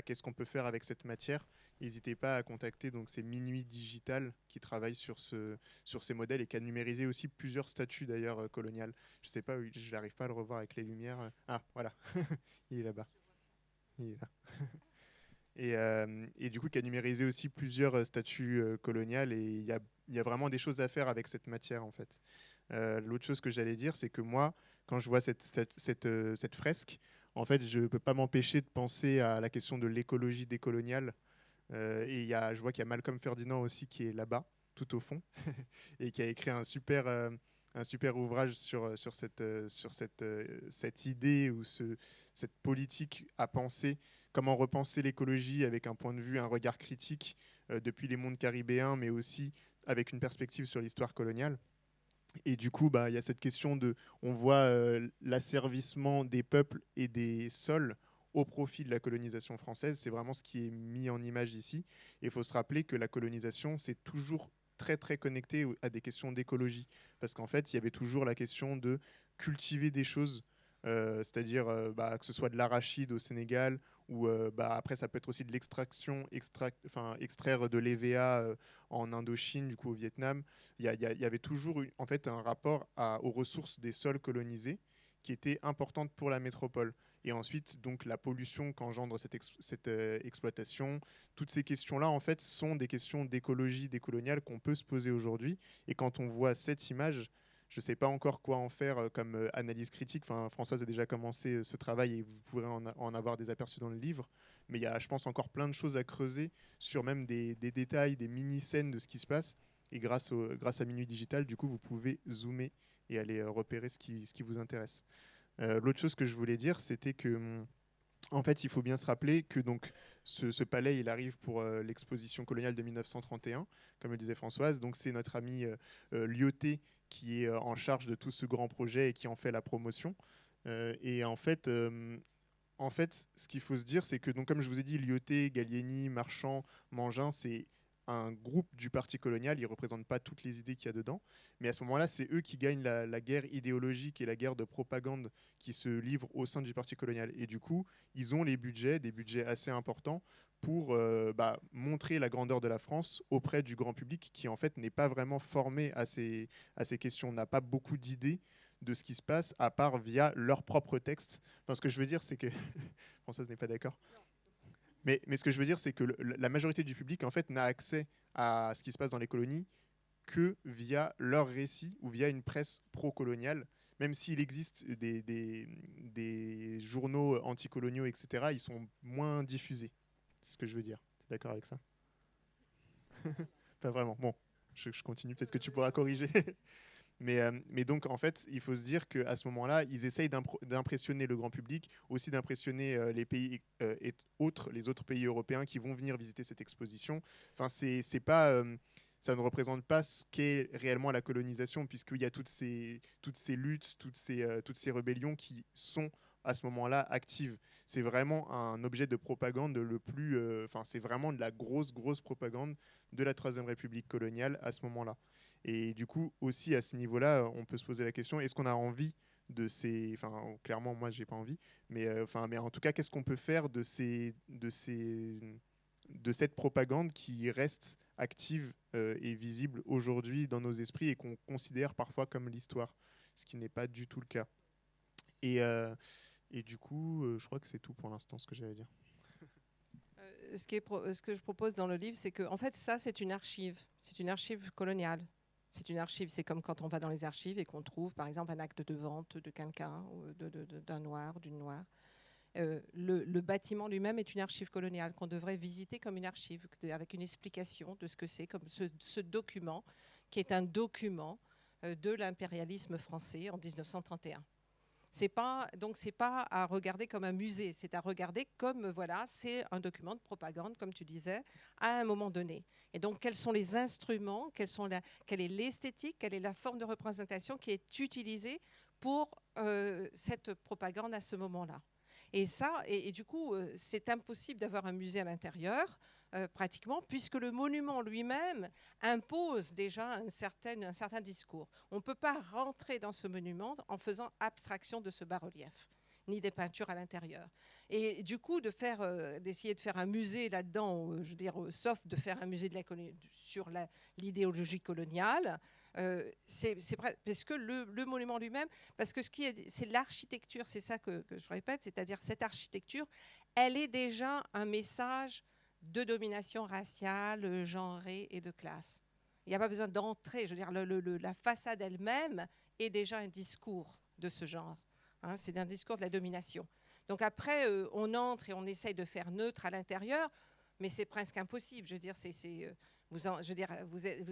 qu'est-ce qu'on peut faire avec cette matière. N'hésitez pas à contacter, donc c'est Minuit Digital qui travaille sur ces modèles et qui a numérisé aussi plusieurs statues d'ailleurs coloniales. Je ne sais pas, je n'arrive pas à le revoir avec les lumières. Ah, voilà, il est là-bas. Il est là. Et du coup, qui a numérisé aussi plusieurs statues coloniales, et il y a vraiment des choses à faire avec cette matière en fait. L'autre chose que j'allais dire, c'est que moi, quand je vois cette fresque, en fait, je ne peux pas m'empêcher de penser à la question de l'écologie décoloniale. Et je vois qu'il y a Malcolm Ferdinand aussi qui est là-bas, tout au fond, et qui a écrit un super ouvrage sur cette idée ou cette politique à penser, comment repenser l'écologie avec un point de vue, un regard critique depuis les mondes caribéens, mais aussi avec une perspective sur l'histoire coloniale. Et du coup, il y a cette question on voit l'asservissement des peuples et des sols au profit de la colonisation française. C'est vraiment ce qui est mis en image ici. Et il faut se rappeler que la colonisation, c'est toujours très, très connecté à des questions d'écologie. Parce qu'en fait, il y avait toujours la question de cultiver des choses, c'est-à-dire que ce soit de l'arachide au Sénégal, ou après, ça peut être aussi de l'extraction, extraire de l'EVA en Indochine, du coup au Vietnam. Il y avait toujours en fait un rapport aux ressources des sols colonisés qui était importante pour la métropole. Et ensuite, donc, la pollution qu'engendre cette exploitation, toutes ces questions-là, en fait, sont des questions d'écologie décoloniale qu'on peut se poser aujourd'hui. Et quand on voit cette image, je ne sais pas encore quoi en faire comme analyse critique. Enfin, Françoise a déjà commencé ce travail et vous pourrez en avoir des aperçus dans le livre. Mais il y a, je pense, encore plein de choses à creuser sur même des détails, des mini-scènes de ce qui se passe. Et grâce à Minuit Digital, du coup, vous pouvez zoomer et aller repérer ce qui vous intéresse. L'autre chose que je voulais dire, c'était que, en fait, il faut bien se rappeler que donc, ce palais, il arrive pour l'exposition coloniale de 1931, comme le disait Françoise. Donc, c'est notre ami Lyautey qui est en charge de tout ce grand projet et qui en fait la promotion. Et en fait, ce qu'il faut se dire, c'est que, donc, comme je vous ai dit, Lyautey, Gallieni, Marchand, Mangin, c'est un groupe du parti colonial. Ils ne représentent pas toutes les idées qu'il y a dedans. Mais à ce moment-là, c'est eux qui gagnent la guerre idéologique et la guerre de propagande qui se livre au sein du parti colonial. Et du coup, ils ont des budgets assez importants pour montrer la grandeur de la France auprès du grand public qui, en fait, n'est pas vraiment formé à ces questions, n'a pas beaucoup d'idées de ce qui se passe, à part via leur propre texte. Enfin, ce que je veux dire, c'est que... Françoise n'est pas d'accord. Mais ce que je veux dire, c'est que la majorité du public, en fait, n'a accès à ce qui se passe dans les colonies que via leur récit ou via une presse pro-coloniale. Même s'il existe des journaux anticoloniaux, etc., ils sont moins diffusés. C'est ce que je veux dire. Tu es d'accord avec ça? Pas vraiment. Bon, je continue. Peut-être que tu pourras corriger. Mais donc, en fait, il faut se dire qu'à ce moment-là, ils essayent d'impressionner le grand public, aussi d'impressionner les pays les autres pays européens qui vont venir visiter cette exposition. Enfin, c'est pas... ça ne représente pas ce qu'est réellement la colonisation, puisqu'il y a toutes ces luttes, toutes ces rébellions qui sont à ce moment-là actives. C'est vraiment un objet de propagande le plus... c'est vraiment de la grosse propagande de la Troisième République coloniale à ce moment-là. Et du coup, aussi à ce niveau-là, on peut se poser la question, est-ce qu'on a envie de ces... Enfin, clairement, moi, j'ai pas envie. Mais en tout cas, qu'est-ce qu'on peut faire de cette propagande qui reste active et visible aujourd'hui dans nos esprits et qu'on considère parfois comme l'histoire, ce qui n'est pas du tout le cas. Et du coup, je crois que c'est tout pour l'instant, ce que j'allais dire.
Ce que je propose dans le livre, c'est que en fait, ça, c'est une archive coloniale. C'est une archive, c'est comme quand on va dans les archives et qu'on trouve, par exemple, un acte de vente de quelqu'un, d'un noir, d'une noire. Le bâtiment lui-même est une archive coloniale qu'on devrait visiter comme une archive, avec une explication de ce que c'est, comme ce document, qui est un document de l'impérialisme français en 1931. C'est pas à regarder comme un musée, c'est à regarder comme, voilà, c'est un document de propagande, comme tu disais, à un moment donné. Et donc, quels sont les instruments, quelle est l'esthétique, quelle est la forme de représentation qui est utilisée pour cette propagande à ce moment-là. Et ça, et du coup, c'est impossible d'avoir un musée à l'intérieur, pratiquement, puisque le monument lui-même impose déjà un certain discours. On ne peut pas rentrer dans ce monument en faisant abstraction de ce bas-relief, ni des peintures à l'intérieur. Et du coup, d'essayer de faire un musée là-dedans, je veux dire, sauf de faire un musée sur l'idéologie coloniale, parce que le monument lui-même, parce que c'est l'architecture, c'est ça que je répète, c'est-à-dire cette architecture, elle est déjà un message de domination raciale, genrée et de classe. Il n'y a pas besoin d'entrer, je veux dire, la façade elle-même est déjà un discours de ce genre. Hein, c'est un discours de la domination. Donc après, on entre et on essaye de faire neutre à l'intérieur, mais c'est presque impossible. Je veux dire, vous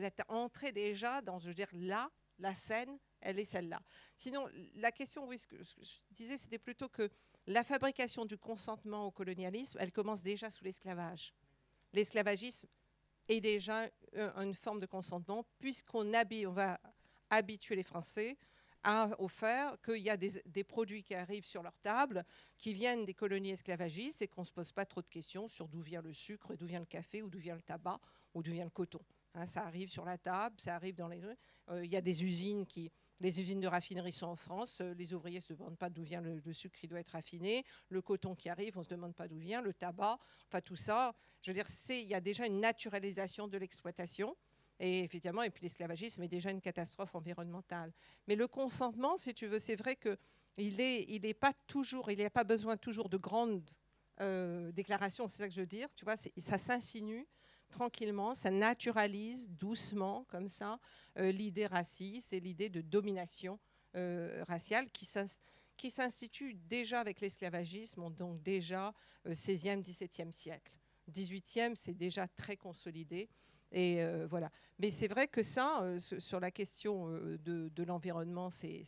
êtes entré déjà dans, je veux dire, là, la scène, elle est celle-là. Sinon, la question, oui, ce que je disais, c'était plutôt que la fabrication du consentement au colonialisme, elle commence déjà sous l'esclavage. L'esclavagisme est déjà une forme de consentement, puisqu'on va habituer les Français au fait qu'il y a des produits qui arrivent sur leur table, qui viennent des colonies esclavagistes, et qu'on ne se pose pas trop de questions sur d'où vient le sucre, d'où vient le café, ou d'où vient le tabac, ou d'où vient le coton. Hein, ça arrive sur la table, ça arrive dans les... Il y a des usines Les usines de raffinerie sont en France. Les ouvriers ne se demandent pas d'où vient le sucre qui doit être raffiné. Le coton qui arrive, on ne se demande pas d'où vient. Le tabac, enfin tout ça. Je veux dire, il y a déjà une naturalisation de l'exploitation. Et effectivement, et puis l'esclavagisme est déjà une catastrophe environnementale. Mais le consentement, si tu veux, c'est vrai qu'il n'est pas toujours, il n'y a pas besoin toujours de grandes déclarations, c'est ça que je veux dire. Tu vois, ça s'insinue tranquillement, ça naturalise doucement, comme ça, l'idée raciste et l'idée de domination raciale qui s'institue déjà avec l'esclavagisme, donc déjà 16e, 17e siècle. 18e, c'est déjà très consolidé. Et voilà. Mais c'est vrai que ça, sur la question de l'environnement, c'est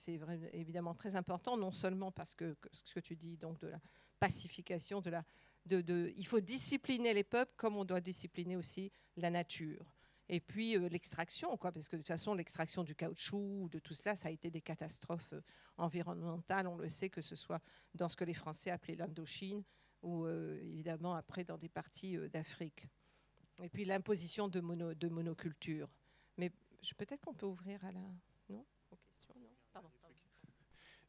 évidemment très important, non seulement parce que ce que tu dis, donc de la pacification, il faut discipliner les peuples comme on doit discipliner aussi la nature. Et puis l'extraction, parce que de toute façon, l'extraction du caoutchouc, de tout cela, ça a été des catastrophes environnementales. On le sait, que ce soit dans ce que les Français appelaient l'Indochine ou évidemment après dans des parties d'Afrique. Et puis l'imposition de monoculture. Mais peut-être qu'on peut ouvrir à la... Non, aux questions, non. Pardon.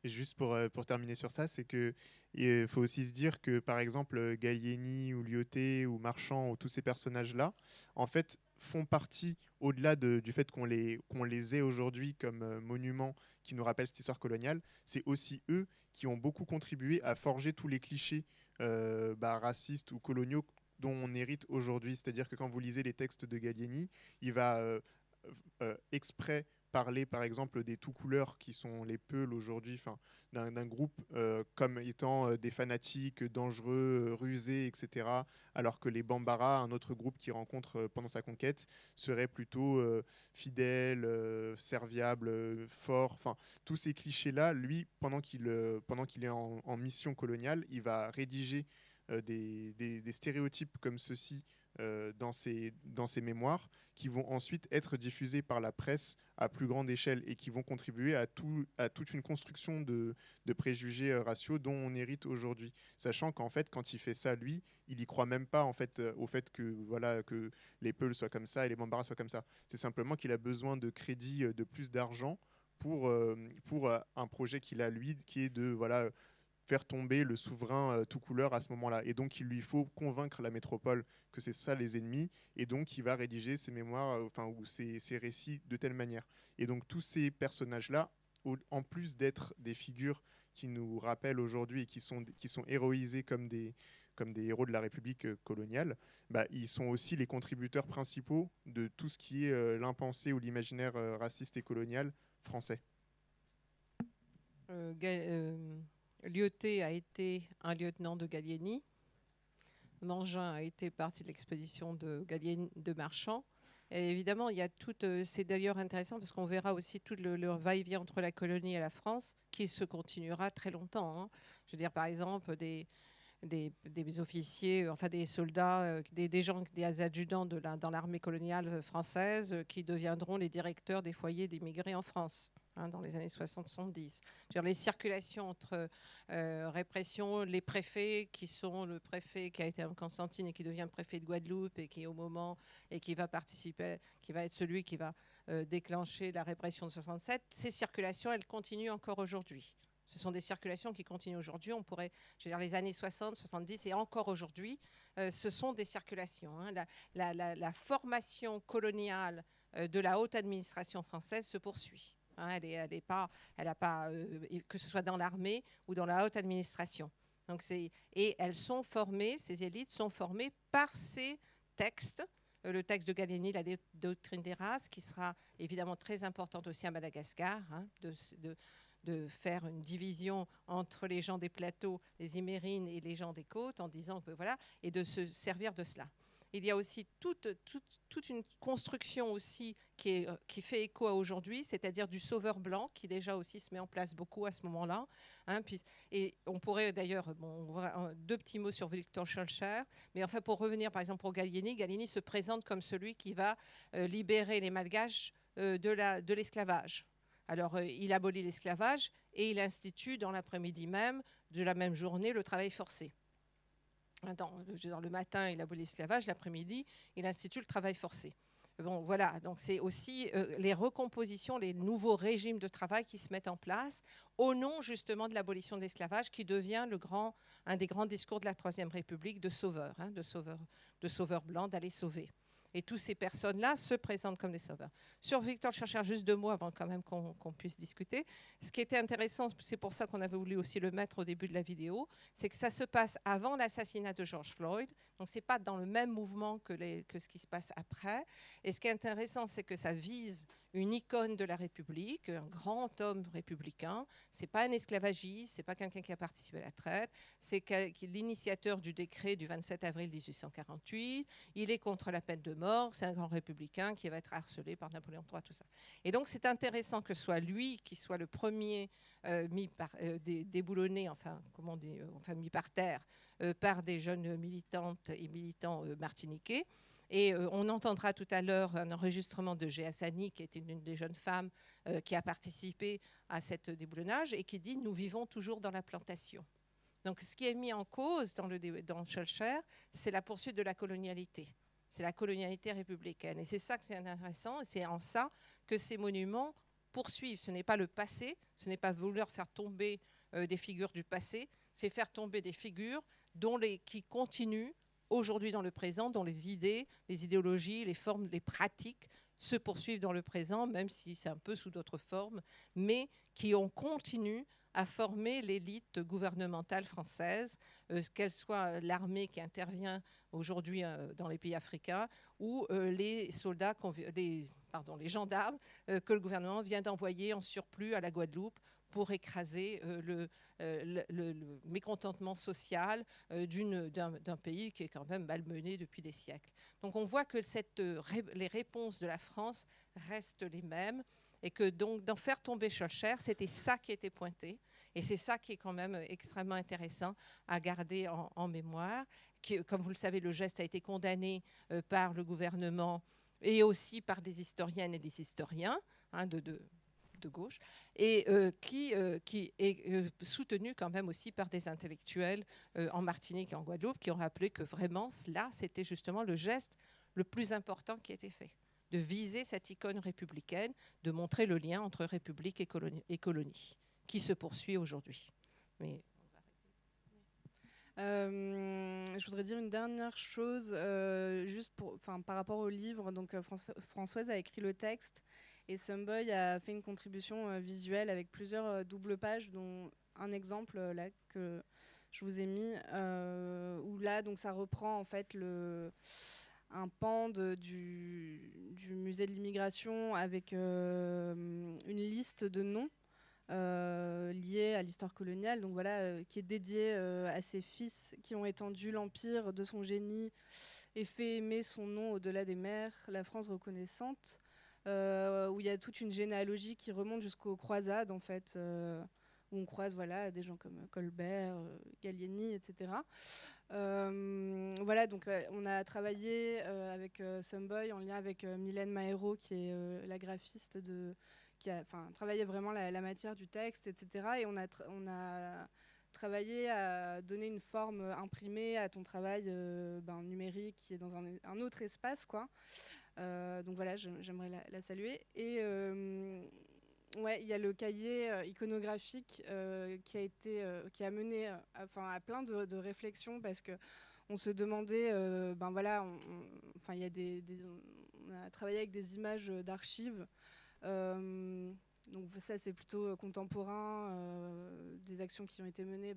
Et juste pour terminer sur ça, c'est qu'il faut aussi se dire que, par exemple, Gallieni ou Lyautey ou Marchand ou tous ces personnages-là, en fait, font partie, au-delà du fait qu'on les ait aujourd'hui comme monuments qui nous rappellent cette histoire coloniale, c'est aussi eux qui ont beaucoup contribué à forger tous les clichés racistes ou coloniaux dont on hérite aujourd'hui. C'est-à-dire que quand vous lisez les textes de Gallieni, il va exprès parler par exemple des tout couleurs qui sont les Peuls aujourd'hui, d'un groupe comme étant des fanatiques, dangereux, rusés, etc. Alors que les Bambara, un autre groupe qu'il rencontre pendant sa conquête, seraient plutôt fidèles, serviables, forts. Enfin, tous ces clichés-là, lui, pendant qu'il est en mission coloniale, il va rédiger des stéréotypes comme ceux-ci dans ses mémoires, qui vont ensuite être diffusés par la presse à plus grande échelle et qui vont contribuer à toute une construction de préjugés raciaux dont on hérite aujourd'hui. Sachant qu'en fait, quand il fait ça, lui, il y croit même pas en fait, au fait que les Peuls soient comme ça et les Bambara soient comme ça. C'est simplement qu'il a besoin de crédit, de plus d'argent pour un projet qu'il a, lui, qui est de faire tomber le souverain tout couleur à ce moment-là. Et donc, il lui faut convaincre la métropole que c'est ça les ennemis. Et donc, il va rédiger ses mémoires, ou ses récits de telle manière. Et donc, tous ces personnages-là, en plus d'être des figures qui nous rappellent aujourd'hui et qui sont héroïsés comme des héros de la République coloniale, ils sont aussi les contributeurs principaux de tout ce qui est l'impensé ou l'imaginaire raciste et colonial français.
Lyautey a été un lieutenant de Gallieni. Mangin a été partie de l'expédition de Marchand. Et évidemment, il y a c'est d'ailleurs intéressant parce qu'on verra aussi tout le va-et-vient entre la colonie et la France qui se continuera très longtemps. Hein. Je veux dire, par exemple, des officiers, enfin des soldats, des gens, des adjudants dans l'armée coloniale française qui deviendront les directeurs des foyers d'immigrés en France. Dans les années 60-70. Les circulations entre répression, les préfets qui sont le préfet qui a été à Constantine et qui devient préfet de Guadeloupe et qui au moment et qui va participer, qui va être celui qui va déclencher la répression de 67, ces circulations, elles continuent encore aujourd'hui. Ce sont des circulations qui continuent aujourd'hui. On pourrait, les années 60, 70 et encore aujourd'hui, ce sont des circulations. Hein. La formation coloniale de la haute administration française se poursuit. Hein, elle n'a pas, que ce soit dans l'armée ou dans la haute administration. Donc et elles sont formées, ces élites sont formées par ces textes. Le texte de Gallieni, la doctrine des races, qui sera évidemment très importante aussi à Madagascar, hein, de faire une division entre les gens des plateaux, les Imérines et les gens des côtes, en disant que voilà, et de se servir de cela. Il y a aussi toute une construction aussi qui fait écho à aujourd'hui, c'est-à-dire du sauveur blanc, qui déjà aussi se met en place beaucoup à ce moment-là. Hein, et on pourrait d'ailleurs, deux petits mots sur Victor Schœlcher, mais enfin pour revenir par exemple pour Gallieni, Gallieni se présente comme celui qui va libérer les Malgaches de l'esclavage. Alors il abolit l'esclavage et il institue dans l'après-midi même de la même journée le travail forcé. Le matin, il abolit l'esclavage, l'après-midi, il institue le travail forcé. Bon, voilà, donc c'est aussi les recompositions, les nouveaux régimes de travail qui se mettent en place au nom justement de l'abolition de l'esclavage qui devient un des grands discours de la Troisième République de sauveur, hein, de sauveur blanc, d'aller sauver. Et toutes ces personnes-là se présentent comme des sauveurs. Sur Victor Schœlcher, juste 2 mots avant quand même qu'on puisse discuter. Ce qui était intéressant, c'est pour ça qu'on avait voulu aussi le mettre au début de la vidéo, c'est que ça se passe avant l'assassinat de George Floyd. Donc, ce n'est pas dans le même mouvement que ce qui se passe après. Et ce qui est intéressant, c'est que ça vise une icône de la République, un grand homme républicain. Ce n'est pas un esclavagiste, ce n'est pas quelqu'un qui a participé à la traite. C'est l'initiateur du décret du 27 avril 1848. Il est contre la peine de mort. C'est un grand républicain qui va être harcelé par Napoléon III, tout ça. Et donc, c'est intéressant que ce soit lui qui soit le premier déboulonné, mis par terre par des jeunes militantes et militants martiniquais. Et on entendra tout à l'heure un enregistrement de Géa Sani, qui était une des jeunes femmes qui a participé à cet déboulonnage et qui dit « Nous vivons toujours dans la plantation ». Donc, ce qui est mis en cause dans Schœlcher, c'est la poursuite de la colonialité. C'est la colonialité républicaine. Et c'est ça que c'est intéressant. Et c'est en ça que ces monuments poursuivent. Ce n'est pas le passé, ce n'est pas vouloir faire tomber des figures du passé, c'est faire tomber des figures qui continuent aujourd'hui dans le présent, dont les idées, les idéologies, les formes, les pratiques se poursuivent dans le présent, même si c'est un peu sous d'autres formes, mais qui ont continué à former l'élite gouvernementale française, qu'elle soit l'armée qui intervient aujourd'hui dans les pays africains ou les soldats, les gendarmes que le gouvernement vient d'envoyer en surplus à la Guadeloupe pour écraser le mécontentement social d'un pays qui est quand même malmené depuis des siècles. Donc on voit que les réponses de la France restent les mêmes et que donc d'en faire tomber Schœlcher, c'était ça qui était pointé. Et c'est ça qui est quand même extrêmement intéressant à garder en mémoire. Comme vous le savez, le geste a été condamné par le gouvernement et aussi par des historiennes et des historiens de gauche, et qui est soutenu quand même aussi par des intellectuels en Martinique et en Guadeloupe qui ont rappelé que vraiment, là, c'était justement le geste le plus important qui a été fait, de viser cette icône républicaine, de montrer le lien entre République et colonie, qui se poursuit aujourd'hui. Mais
je voudrais dire une dernière chose, juste par rapport au livre. Donc, Françoise a écrit le texte et Someboy a fait une contribution visuelle avec plusieurs doubles pages, dont un exemple là que je vous ai mis, où là, donc, ça reprend en fait un pan du musée de l'immigration avec une liste de noms lié à l'histoire coloniale, donc voilà, qui est dédié à ses fils qui ont étendu l'empire de son génie et fait aimer son nom au-delà des mers, la France reconnaissante, où il y a toute une généalogie qui remonte jusqu'aux croisades, en fait, où on croise voilà, des gens comme Colbert, Gallieni, etc. Voilà, donc on a travaillé avec Someboy en lien avec Mylène Mahero, qui est la graphiste qui a travaillé vraiment la matière du texte, etc. Et on a travaillé à donner une forme imprimée à ton travail numérique qui est dans un autre espace, quoi. Donc voilà, j'aimerais la saluer. Et ouais, il y a le cahier iconographique qui a mené à plein de réflexions, parce que on se demandait, voilà, on a travaillé avec des images d'archives. Donc ça, c'est plutôt contemporain, des actions qui ont été menées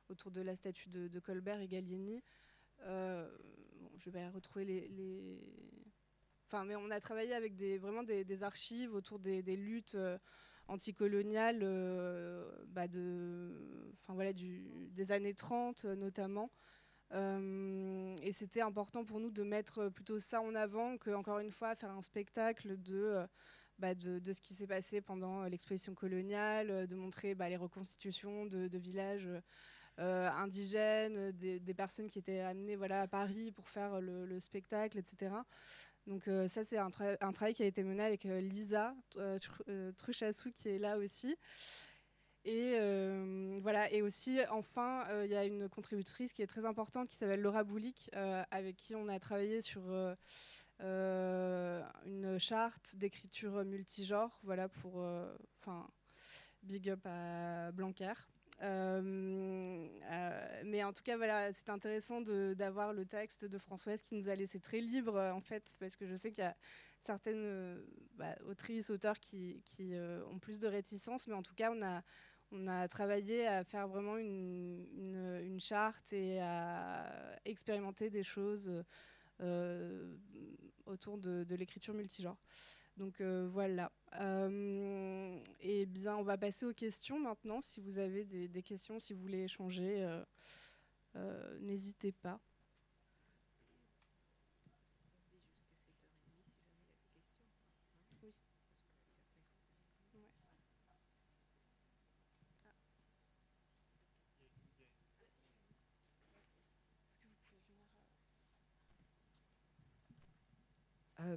autour de la statue de Colbert et Gallieni. Je vais retrouver mais on a travaillé avec vraiment des archives autour des luttes anticoloniales des années 30 notamment. Et c'était important pour nous de mettre plutôt ça en avant que, encore une fois, faire un spectacle de ce qui s'est passé pendant l'exposition coloniale, de montrer les reconstitutions de villages indigènes, des personnes qui étaient amenées à Paris pour faire le spectacle, etc. Donc ça, c'est un travail qui a été mené avec Lisa Truchassou, qui est là aussi. Et voilà. Et aussi, enfin, il y a une contributrice qui est très importante qui s'appelle Laura Boulic, avec qui on a travaillé sur une charte d'écriture multigenre, voilà, pour big up à Blanquer. Mais en tout cas, voilà, c'est intéressant d'avoir le texte de Françoise qui nous a laissé très libre, en fait, parce que je sais qu'il y a certaines autrices, auteurs qui ont plus de réticence, mais en tout cas, on a travaillé à faire vraiment une charte et à expérimenter des choses autour de l'écriture multigenre. Donc voilà. Et bien, on va passer aux questions maintenant. Si vous avez des questions, si vous voulez échanger, n'hésitez pas.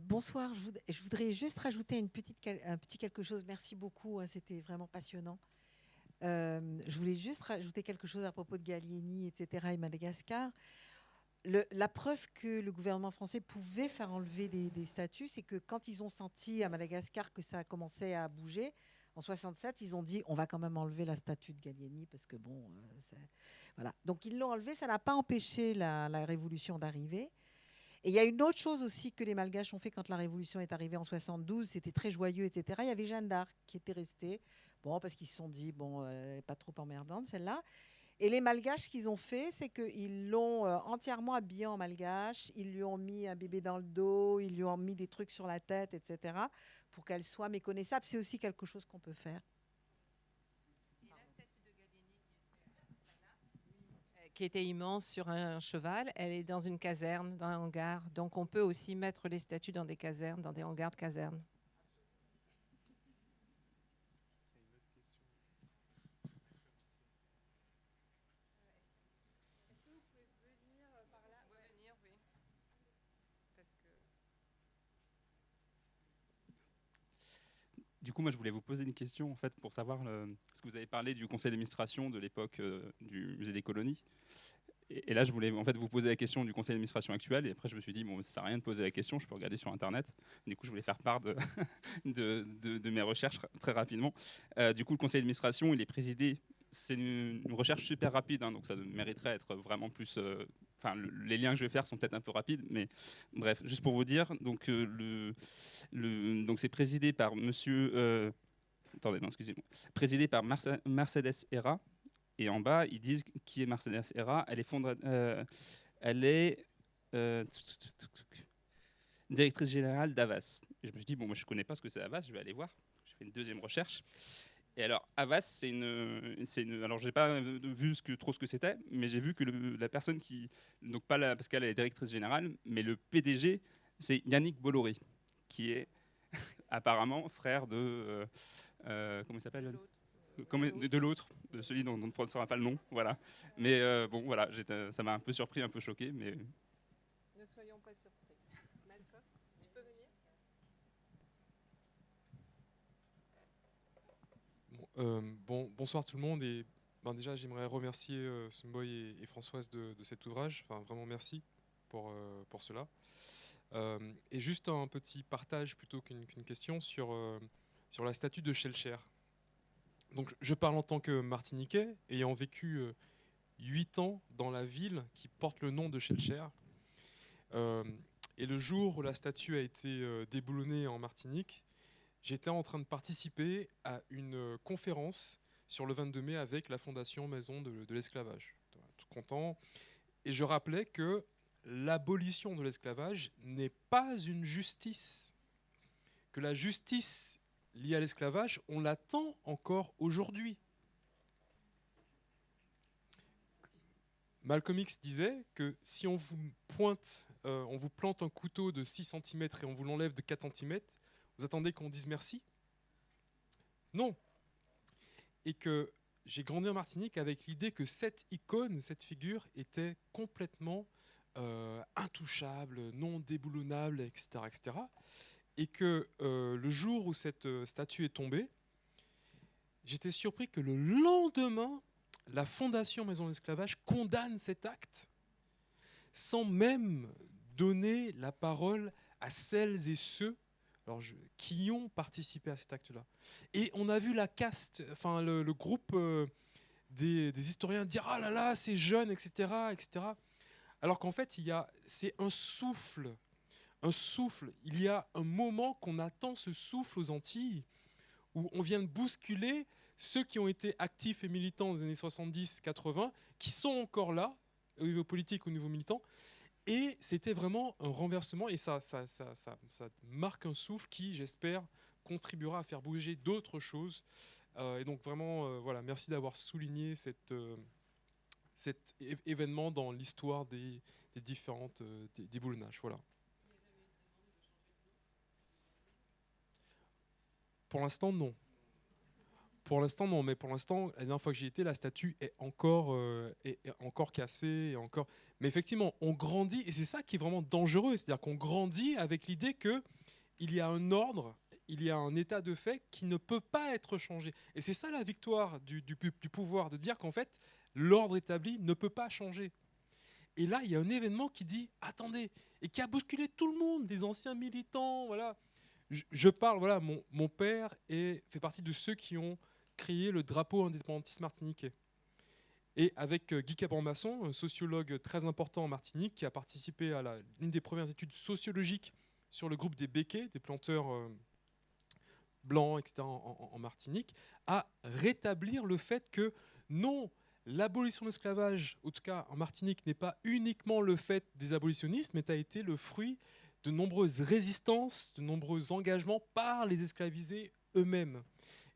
Bonsoir, je voudrais juste rajouter un petit quelque chose. Merci beaucoup, hein, c'était vraiment passionnant. Je voulais juste rajouter quelque chose à propos de Gallieni, etc. et Madagascar. La preuve que le gouvernement français pouvait faire enlever des statues, c'est que quand ils ont senti à Madagascar que ça commençait à bouger, En 67, ils ont dit on va quand même enlever la statue de Gallieni parce que bon, voilà. Donc ils l'ont enlevée. Ça n'a pas empêché la révolution d'arriver. Et il y a une autre chose aussi que les Malgaches ont fait quand la Révolution est arrivée en 72, c'était très joyeux, etc. Il y avait Jeanne d'Arc qui était restée, bon, parce qu'ils se sont dit, bon, elle n'est pas trop emmerdante celle-là. Et les Malgaches, ce qu'ils ont fait, c'est qu'ils l'ont entièrement habillée en Malgache, ils lui ont mis un bébé dans le dos, ils lui ont mis des trucs sur la tête, etc., pour qu'elle soit méconnaissable. C'est aussi quelque chose qu'on peut faire.
Qui était immense sur un cheval, elle est dans une caserne, dans un hangar. Donc on peut aussi mettre les statues dans des casernes, dans des hangars de casernes.
Est-ce que vous pouvez venir par là?
Venir, oui. Parce que...
Du coup, moi, je voulais vous poser une question en fait pour savoir, parce que vous avez parlé du conseil d'administration de l'époque du musée des colonies. Et là, je voulais en fait vous poser la question du conseil d'administration actuel. Et après, je me suis dit, bon, ça sert à rien de poser la question, je peux regarder sur Internet. Du coup, je voulais faire part de, de mes recherches très rapidement. Du coup, le conseil d'administration, il est présidé. C'est une recherche super rapide, hein, donc ça mériterait d'être vraiment plus. Enfin, les liens que je vais faire sont peut-être un peu rapides, mais bref, juste pour vous dire, donc donc c'est présidé par Monsieur. Attendez, non, excusez-moi. Présidé par Mercedes Hera. Et en bas, ils disent qui est Mercedes Hera. Elle est directrice générale d'Havas. Et je me suis dit, bon, moi je ne connais pas ce que c'est Havas, je vais aller voir. J'ai fait une deuxième recherche. Et alors, Havas, c'est une. Alors, je n'ai pas vu trop ce que c'était, mais j'ai vu que la personne qui. Donc, pas parce qu'elle est directrice générale, mais le PDG, c'est Yannick Bolloré, qui est apparemment frère de. Comment il s'appelle ? De l'autre, de celui dont on ne prononcera pas le nom, voilà. Mais bon, voilà, ça m'a un peu surpris, un peu choqué, mais...
Ne soyons pas surpris. Malcolm, tu peux venir ?
Bonsoir tout le monde. Et déjà, j'aimerais remercier Somboy et Françoise de cet ouvrage. Enfin, vraiment merci pour cela. Et juste un petit partage plutôt qu'une question sur la statue de Schellcher. Donc, je parle en tant que Martiniquais, ayant vécu 8 ans dans la ville qui porte le nom de Schellcher. Et le jour où la statue a été déboulonnée en Martinique, j'étais en train de participer à une conférence sur le 22 mai avec la Fondation Maison de l'Esclavage. Tout content. Et je rappelais que l'abolition de l'esclavage n'est pas une justice. Que la justice liée à l'esclavage, on l'attend encore aujourd'hui. Malcolm X disait que si on vous plante un couteau de 6 cm et on vous l'enlève de 4 cm, vous attendez qu'on dise merci ? Non. Et que j'ai grandi en Martinique avec l'idée que cette icône, cette figure, était complètement intouchable, non déboulonnable, etc., etc. Et que le jour où cette statue est tombée, j'étais surpris que le lendemain, la Fondation Maison de l'Esclavage condamne cet acte sans même donner la parole à celles et ceux qui ont participé à cet acte-là. Et on a vu la caste, enfin le groupe des historiens dire « Ah là là, c'est jeune, etc. etc. » Alors qu'en fait, c'est un souffle. Il y a un moment qu'on attend ce souffle aux Antilles, où on vient de bousculer ceux qui ont été actifs et militants dans les années 70-80, qui sont encore là, au niveau politique, au niveau militant. Et c'était vraiment un renversement, et ça marque un souffle qui, j'espère, contribuera à faire bouger d'autres choses. Et donc vraiment, voilà, merci d'avoir souligné cet événement dans l'histoire des différentes déboulonnages. Voilà. Pour l'instant, non. Mais pour l'instant, la dernière fois que j'y étais, la statue est encore cassée. Mais effectivement, on grandit, et c'est ça qui est vraiment dangereux. C'est-à-dire qu'on grandit avec l'idée qu'il y a un ordre, il y a un état de fait qui ne peut pas être changé. Et c'est ça la victoire du pouvoir, de dire qu'en fait, l'ordre établi ne peut pas changer. Et là, il y a un événement qui dit « Attendez !» et qui a bousculé tout le monde, les anciens militants, voilà. je parle, voilà, mon père fait partie de ceux qui ont créé le drapeau indépendantiste martiniquais. Et avec Guy Caban-Masson, un sociologue très important en Martinique, qui a participé à l'une des premières études sociologiques sur le groupe des Békés, des planteurs blancs, etc., en Martinique, à rétablir le fait que non, l'abolition de l'esclavage, en tout cas en Martinique, n'est pas uniquement le fait des abolitionnistes, mais a été le fruit de nombreuses résistances, de nombreux engagements par les esclavisés eux-mêmes.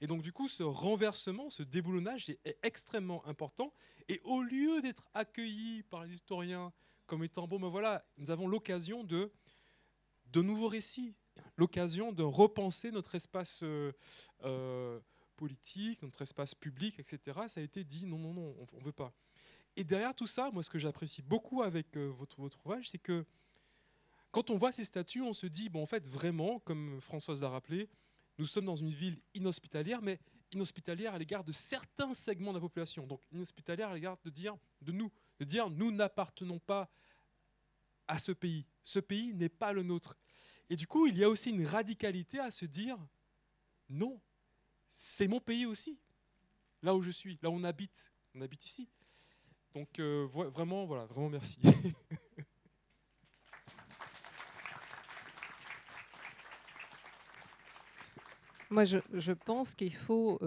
Et donc du coup, ce renversement, ce déboulonnage est extrêmement important. Et au lieu d'être accueilli par les historiens comme étant, bon ben voilà, nous avons l'occasion de nouveaux récits, l'occasion de repenser notre espace politique, notre espace public, etc. Ça a été dit, non, non, non, on ne veut pas. Et derrière tout ça, moi, ce que j'apprécie beaucoup avec votre ouvrage, c'est que quand on voit ces statues, on se dit, bon, en fait, vraiment, comme Françoise l'a rappelé, nous sommes dans une ville inhospitalière, mais inhospitalière à l'égard de certains segments de la population. Donc inhospitalière à l'égard de dire nous n'appartenons pas à ce pays. Ce pays n'est pas le nôtre. Et du coup, il y a aussi une radicalité à se dire non, c'est mon pays aussi, là où je suis, là où on habite ici. Donc vraiment, voilà, vraiment merci.
Moi, je pense qu'il faut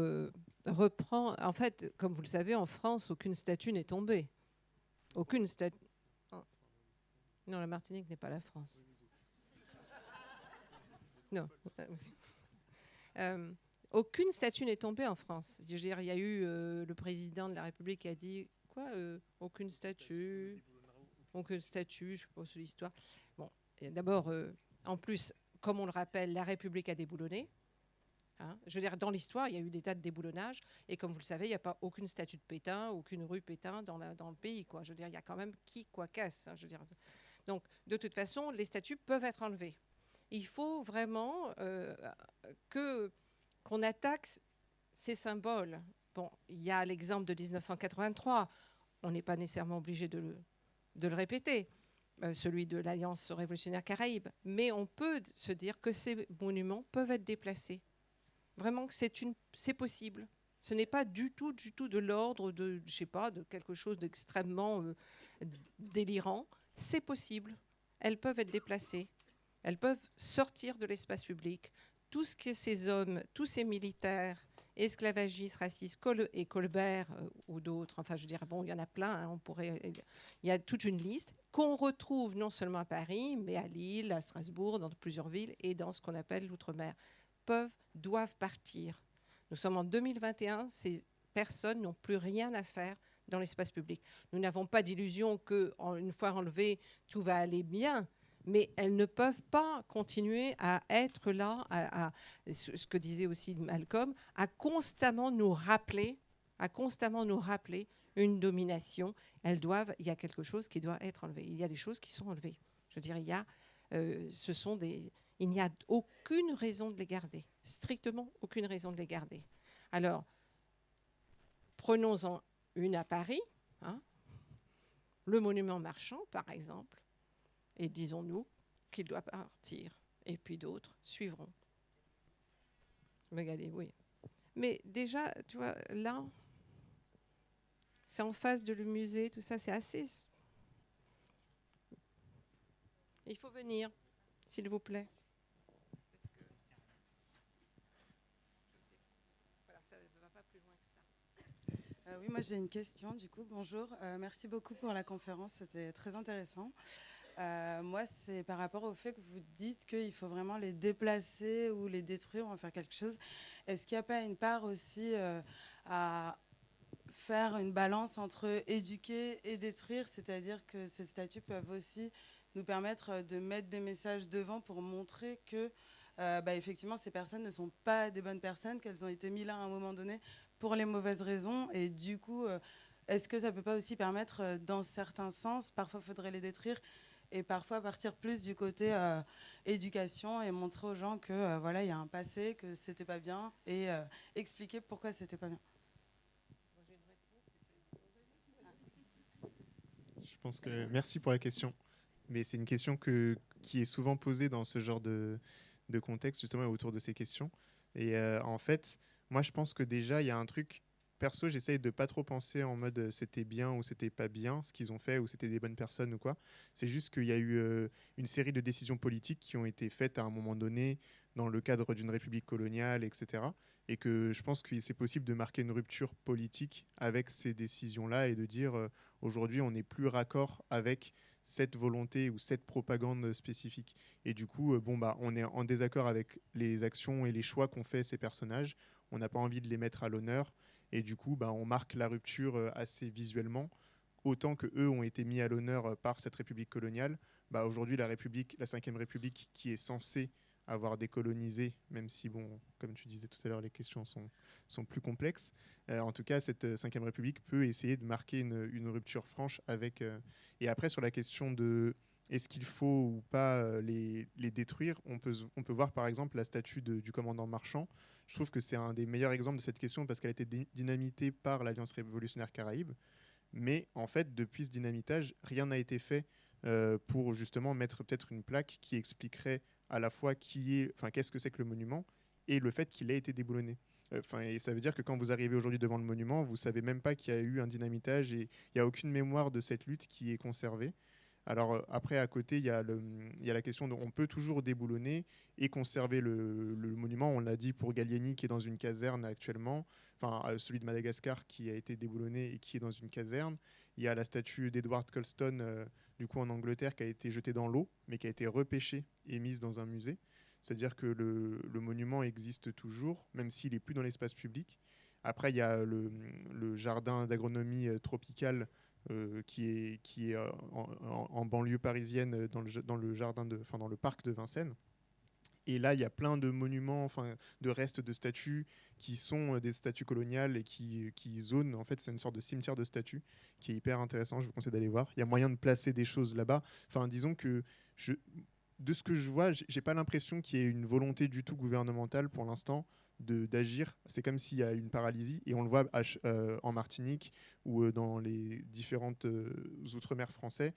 reprendre. En fait, comme vous le savez, en France, aucune statue n'est tombée. Aucune statue. Non, la Martinique n'est pas la France. Non. Aucune statue n'est tombée en France. Je veux dire, il y a eu le président de la République qui a dit quoi aucune statue, je ne sais pas sur l'histoire. Bon, d'abord, en plus, comme on le rappelle, la République a déboulonné. Hein, je veux dire, dans l'histoire, il y a eu des tas de déboulonnages. Et comme vous le savez, il n'y a pas aucune statue de Pétain, aucune rue Pétain dans le pays. Quoi. Je veux dire, il y a quand même qui, quoi, casse. Hein, je veux dire. Donc, de toute façon, les statues peuvent être enlevées. Il faut vraiment qu'on attaque ces symboles. Bon, il y a l'exemple de 1983. On n'est pas nécessairement obligé de le répéter, celui de l'Alliance révolutionnaire Caraïbe. Mais on peut se dire que ces monuments peuvent être déplacés. Vraiment, c'est possible. Ce n'est pas du tout de l'ordre de, je sais pas, de quelque chose d'extrêmement délirant. C'est possible. Elles peuvent être déplacées. Elles peuvent sortir de l'espace public. Tout ce que ces hommes, tous ces militaires, esclavagistes, racistes, et Colbert ou d'autres, enfin je veux dire, bon, il y en a plein, hein, il y a toute une liste qu'on retrouve non seulement à Paris, mais à Lille, à Strasbourg, dans plusieurs villes et dans ce qu'on appelle l'outre-mer, doivent partir. Nous sommes en 2021, ces personnes n'ont plus rien à faire dans l'espace public. Nous n'avons pas d'illusion qu'une fois enlevées, tout va aller bien, mais elles ne peuvent pas continuer à être là, ce que disait aussi Malcolm, à constamment nous rappeler une domination. Il y a quelque chose qui doit être enlevé. Il y a des choses qui sont enlevées. Je veux dire, il n'y a aucune raison de les garder, strictement aucune raison de les garder. Alors, prenons-en une à Paris, hein, le monument marchand, par exemple, et disons-nous qu'il doit partir. Et puis d'autres suivront. Regardez, oui. Mais déjà, tu vois, là, c'est en face de le musée, tout ça, c'est assez... Il faut venir, s'il vous plaît.
Oui, moi j'ai une question du coup. Bonjour, merci beaucoup pour la conférence, c'était très intéressant. Moi, c'est par rapport au fait que vous dites qu'il faut vraiment les déplacer ou les détruire ou en faire quelque chose. Est-ce qu'il n'y a pas une part aussi à faire une balance entre éduquer et détruire, c'est-à-dire que ces statues peuvent aussi nous permettre de mettre des messages devant pour montrer que effectivement ces personnes ne sont pas des bonnes personnes, qu'elles ont été mises là à un moment donné pour les mauvaises raisons, et du coup est-ce que ça ne peut pas aussi permettre dans certains sens, parfois il faudrait les détruire et parfois partir plus du côté éducation et montrer aux gens que voilà, il y a un passé, que c'était pas bien, et expliquer pourquoi c'était pas bien.
Je pense que merci pour la question, mais c'est une question qui est souvent posée dans ce genre de contexte justement autour de ces questions. Et en fait, moi je pense que déjà il y a un truc, perso j'essaye de pas trop penser en mode c'était bien ou c'était pas bien ce qu'ils ont fait ou c'était des bonnes personnes ou quoi. C'est juste qu'il y a eu une série de décisions politiques qui ont été faites à un moment donné dans le cadre d'une république coloniale, etc. Et que je pense que c'est possible de marquer une rupture politique avec ces décisions-là et de dire aujourd'hui on n'est plus raccord avec cette volonté ou cette propagande spécifique. Et du coup, on est en désaccord avec les actions et les choix qu'ont fait ces personnages. On n'a pas envie de les mettre à l'honneur. Et du coup, on marque la rupture assez visuellement. Autant que eux ont été mis à l'honneur par cette République coloniale, aujourd'hui la Ve République, qui est censée avoir décolonisé, même si, comme tu disais tout à l'heure, les questions sont plus complexes. En tout cas, cette Ve République peut essayer de marquer une rupture franche avec... Et après, sur la question de est-ce qu'il faut ou pas les détruire, on peut voir par exemple la statue du commandant Marchand. Je trouve que c'est un des meilleurs exemples de cette question parce qu'elle a été dynamitée par l'Alliance révolutionnaire Caraïbe. Mais en fait, depuis ce dynamitage, rien n'a été fait pour justement mettre peut-être une plaque qui expliquerait à la fois qu'est-ce que c'est que le monument et le fait qu'il ait été déboulonné. Et ça veut dire que quand vous arrivez aujourd'hui devant le monument, vous ne savez même pas qu'il y a eu un dynamitage et il n'y a aucune mémoire de cette lutte qui est conservée. Alors après, à côté, il y a la question on peut toujours déboulonner et conserver le monument. On l'a dit pour Gallieni qui est dans une caserne actuellement, celui de Madagascar qui a été déboulonné et qui est dans une caserne. Il y a la statue d'Edward Colston du coup en Angleterre qui a été jetée dans l'eau mais qui a été repêchée et mise dans un musée. C'est-à-dire que le monument existe toujours, même s'il n'est plus dans l'espace public. Après, il y a le jardin d'agronomie tropicale qui est en banlieue parisienne dans le parc de Vincennes. Et là, il y a plein de monuments, de restes de statues qui sont des statues coloniales et qui zonent. En fait, c'est une sorte de cimetière de statues qui est hyper intéressant. Je vous conseille d'aller voir. Il y a moyen de placer des choses là-bas. Disons que de ce que je vois, j'ai pas l'impression qu'il y ait une volonté du tout gouvernementale pour l'instant d'agir. C'est comme s'il y a une paralysie et on le voit en Martinique ou dans les différentes outre-mer français.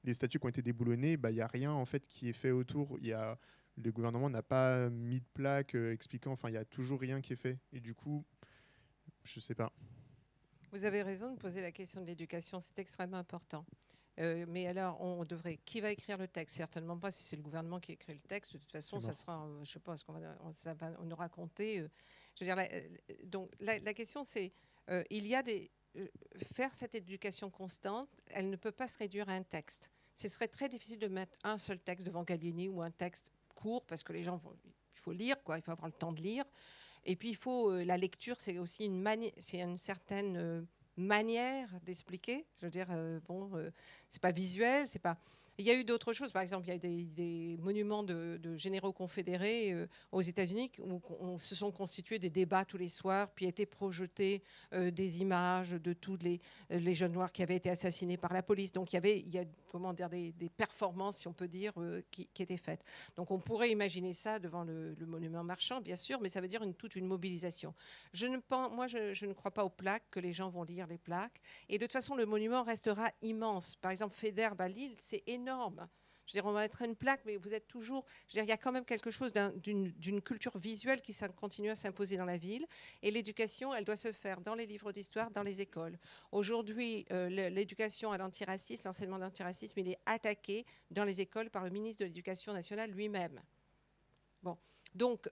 Les statues qui ont été déboulonnées, il n'y a rien en fait qui est fait autour. Le gouvernement n'a pas mis de plaque expliquant. Il n'y a toujours rien qui est fait. Et du coup, je sais pas.
Vous avez raison de poser la question de l'éducation. C'est extrêmement important. Mais alors, qui va écrire le texte? Certainement pas si c'est le gouvernement qui écrit le texte. De toute façon, ça sera, je ne sais pas, on aura compté. Je veux dire, donc la question, c'est, faire cette éducation constante, elle ne peut pas se réduire à un texte. Ce serait très difficile de mettre un seul texte devant Gallieni ou un texte court parce que les gens il faut lire, quoi. Il faut avoir le temps de lire. Et puis la lecture, c'est aussi une certaine manière d'expliquer. Je veux dire, c'est pas visuel, c'est pas. Il y a eu d'autres choses. Par exemple, il y a des monuments de généraux confédérés aux États-Unis où se sont constitués des débats tous les soirs, puis étaient projetés des images de tous les jeunes noirs qui avaient été assassinés par la police. Donc il y a des performances, si on peut dire, qui étaient faites. Donc on pourrait imaginer ça devant le monument Marchand, bien sûr, mais ça veut dire toute une mobilisation. Je ne crois pas aux plaques, que les gens vont lire les plaques. Et de toute façon, le monument restera immense. Par exemple, Faidherbe à Lille, c'est énorme. Je veux dire, on va mettre une plaque, mais vous êtes toujours... Je veux dire, il y a quand même quelque chose d'une culture visuelle qui continue à s'imposer dans la ville. Et l'éducation, elle doit se faire dans les livres d'histoire, dans les écoles. Aujourd'hui, l'éducation à l'antiracisme, l'enseignement d'antiracisme, il est attaqué dans les écoles par le ministre de l'Éducation nationale lui-même. Bon. Donc,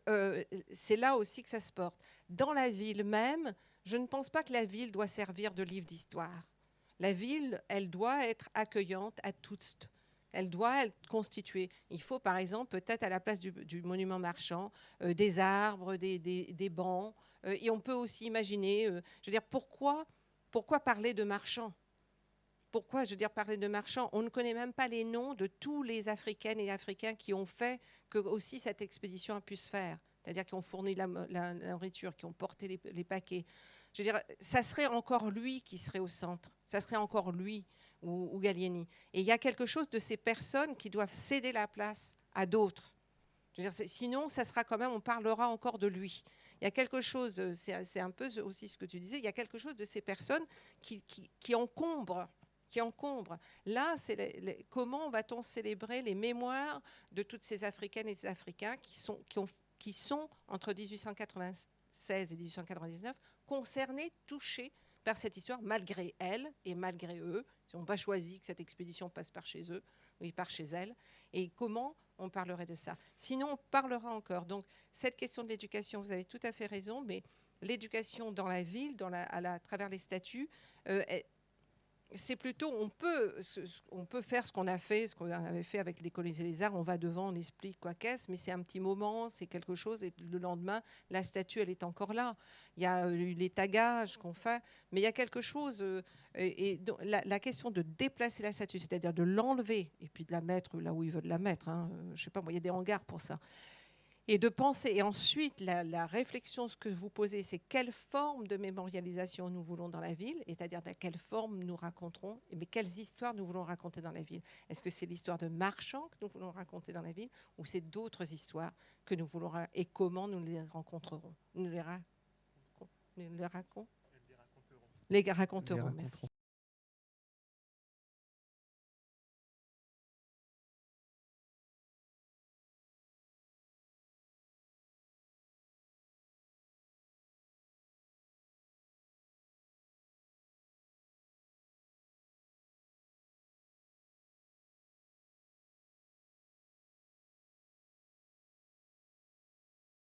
c'est là aussi que ça se porte. Dans la ville même, je ne pense pas que la ville doit servir de livre d'histoire. La ville, elle doit être accueillante à tous. Elle doit être constituée. Il faut, par exemple, peut-être à la place du monument Marchand, des arbres, des bancs. Et on peut aussi imaginer, je veux dire, pourquoi parler de Marchand? Pourquoi, je veux dire, parler de Marchand? On ne connaît même pas les noms de tous les Africaines et Africains qui ont fait que aussi cette expédition a pu se faire. C'est-à-dire qui ont fourni la nourriture, qui ont porté les paquets. Je veux dire, ça serait encore lui qui serait au centre. Ça serait encore lui ou Gallieni. Et il y a quelque chose de ces personnes qui doivent céder la place à d'autres. Je veux dire, sinon, ça sera quand même, on parlera encore de lui. Il y a quelque chose, c'est un peu aussi ce que tu disais, il y a quelque chose de ces personnes qui encombrent qui encombre. Là, c'est comment va-t-on célébrer les mémoires de toutes ces Africaines et ces Africains qui sont entre 1896 et 1899 concernés, touchés par cette histoire, malgré elles et malgré eux. Ils n'ont pas choisi que cette expédition passe par chez eux, ou par chez elles. Et comment on parlerait de ça? Sinon, on parlera encore. Donc, cette question de l'éducation, vous avez tout à fait raison, mais l'éducation dans la ville, à travers les statuts, c'est plutôt, on peut faire ce qu'on avait fait avec les Colonies et les Arts. On va devant, on explique quoi qu'est-ce, mais c'est un petit moment, c'est quelque chose. Et le lendemain, la statue, elle est encore là. Il y a eu les tagages qu'on fait, mais il y a quelque chose. La question de déplacer la statue, c'est-à-dire de l'enlever et puis de la mettre là où ils veulent la mettre. Je sais pas, moi, il y a des hangars pour ça. Et de penser, et ensuite la réflexion, ce que vous posez, c'est quelle forme de mémorialisation nous voulons dans la ville, c'est-à-dire quelle forme nous raconterons, mais quelles histoires nous voulons raconter dans la ville. Est-ce que c'est l'histoire de marchands que nous voulons raconter dans la ville, ou c'est d'autres histoires que nous voulons et comment nous les rencontrerons? Nous les raconterons. Merci.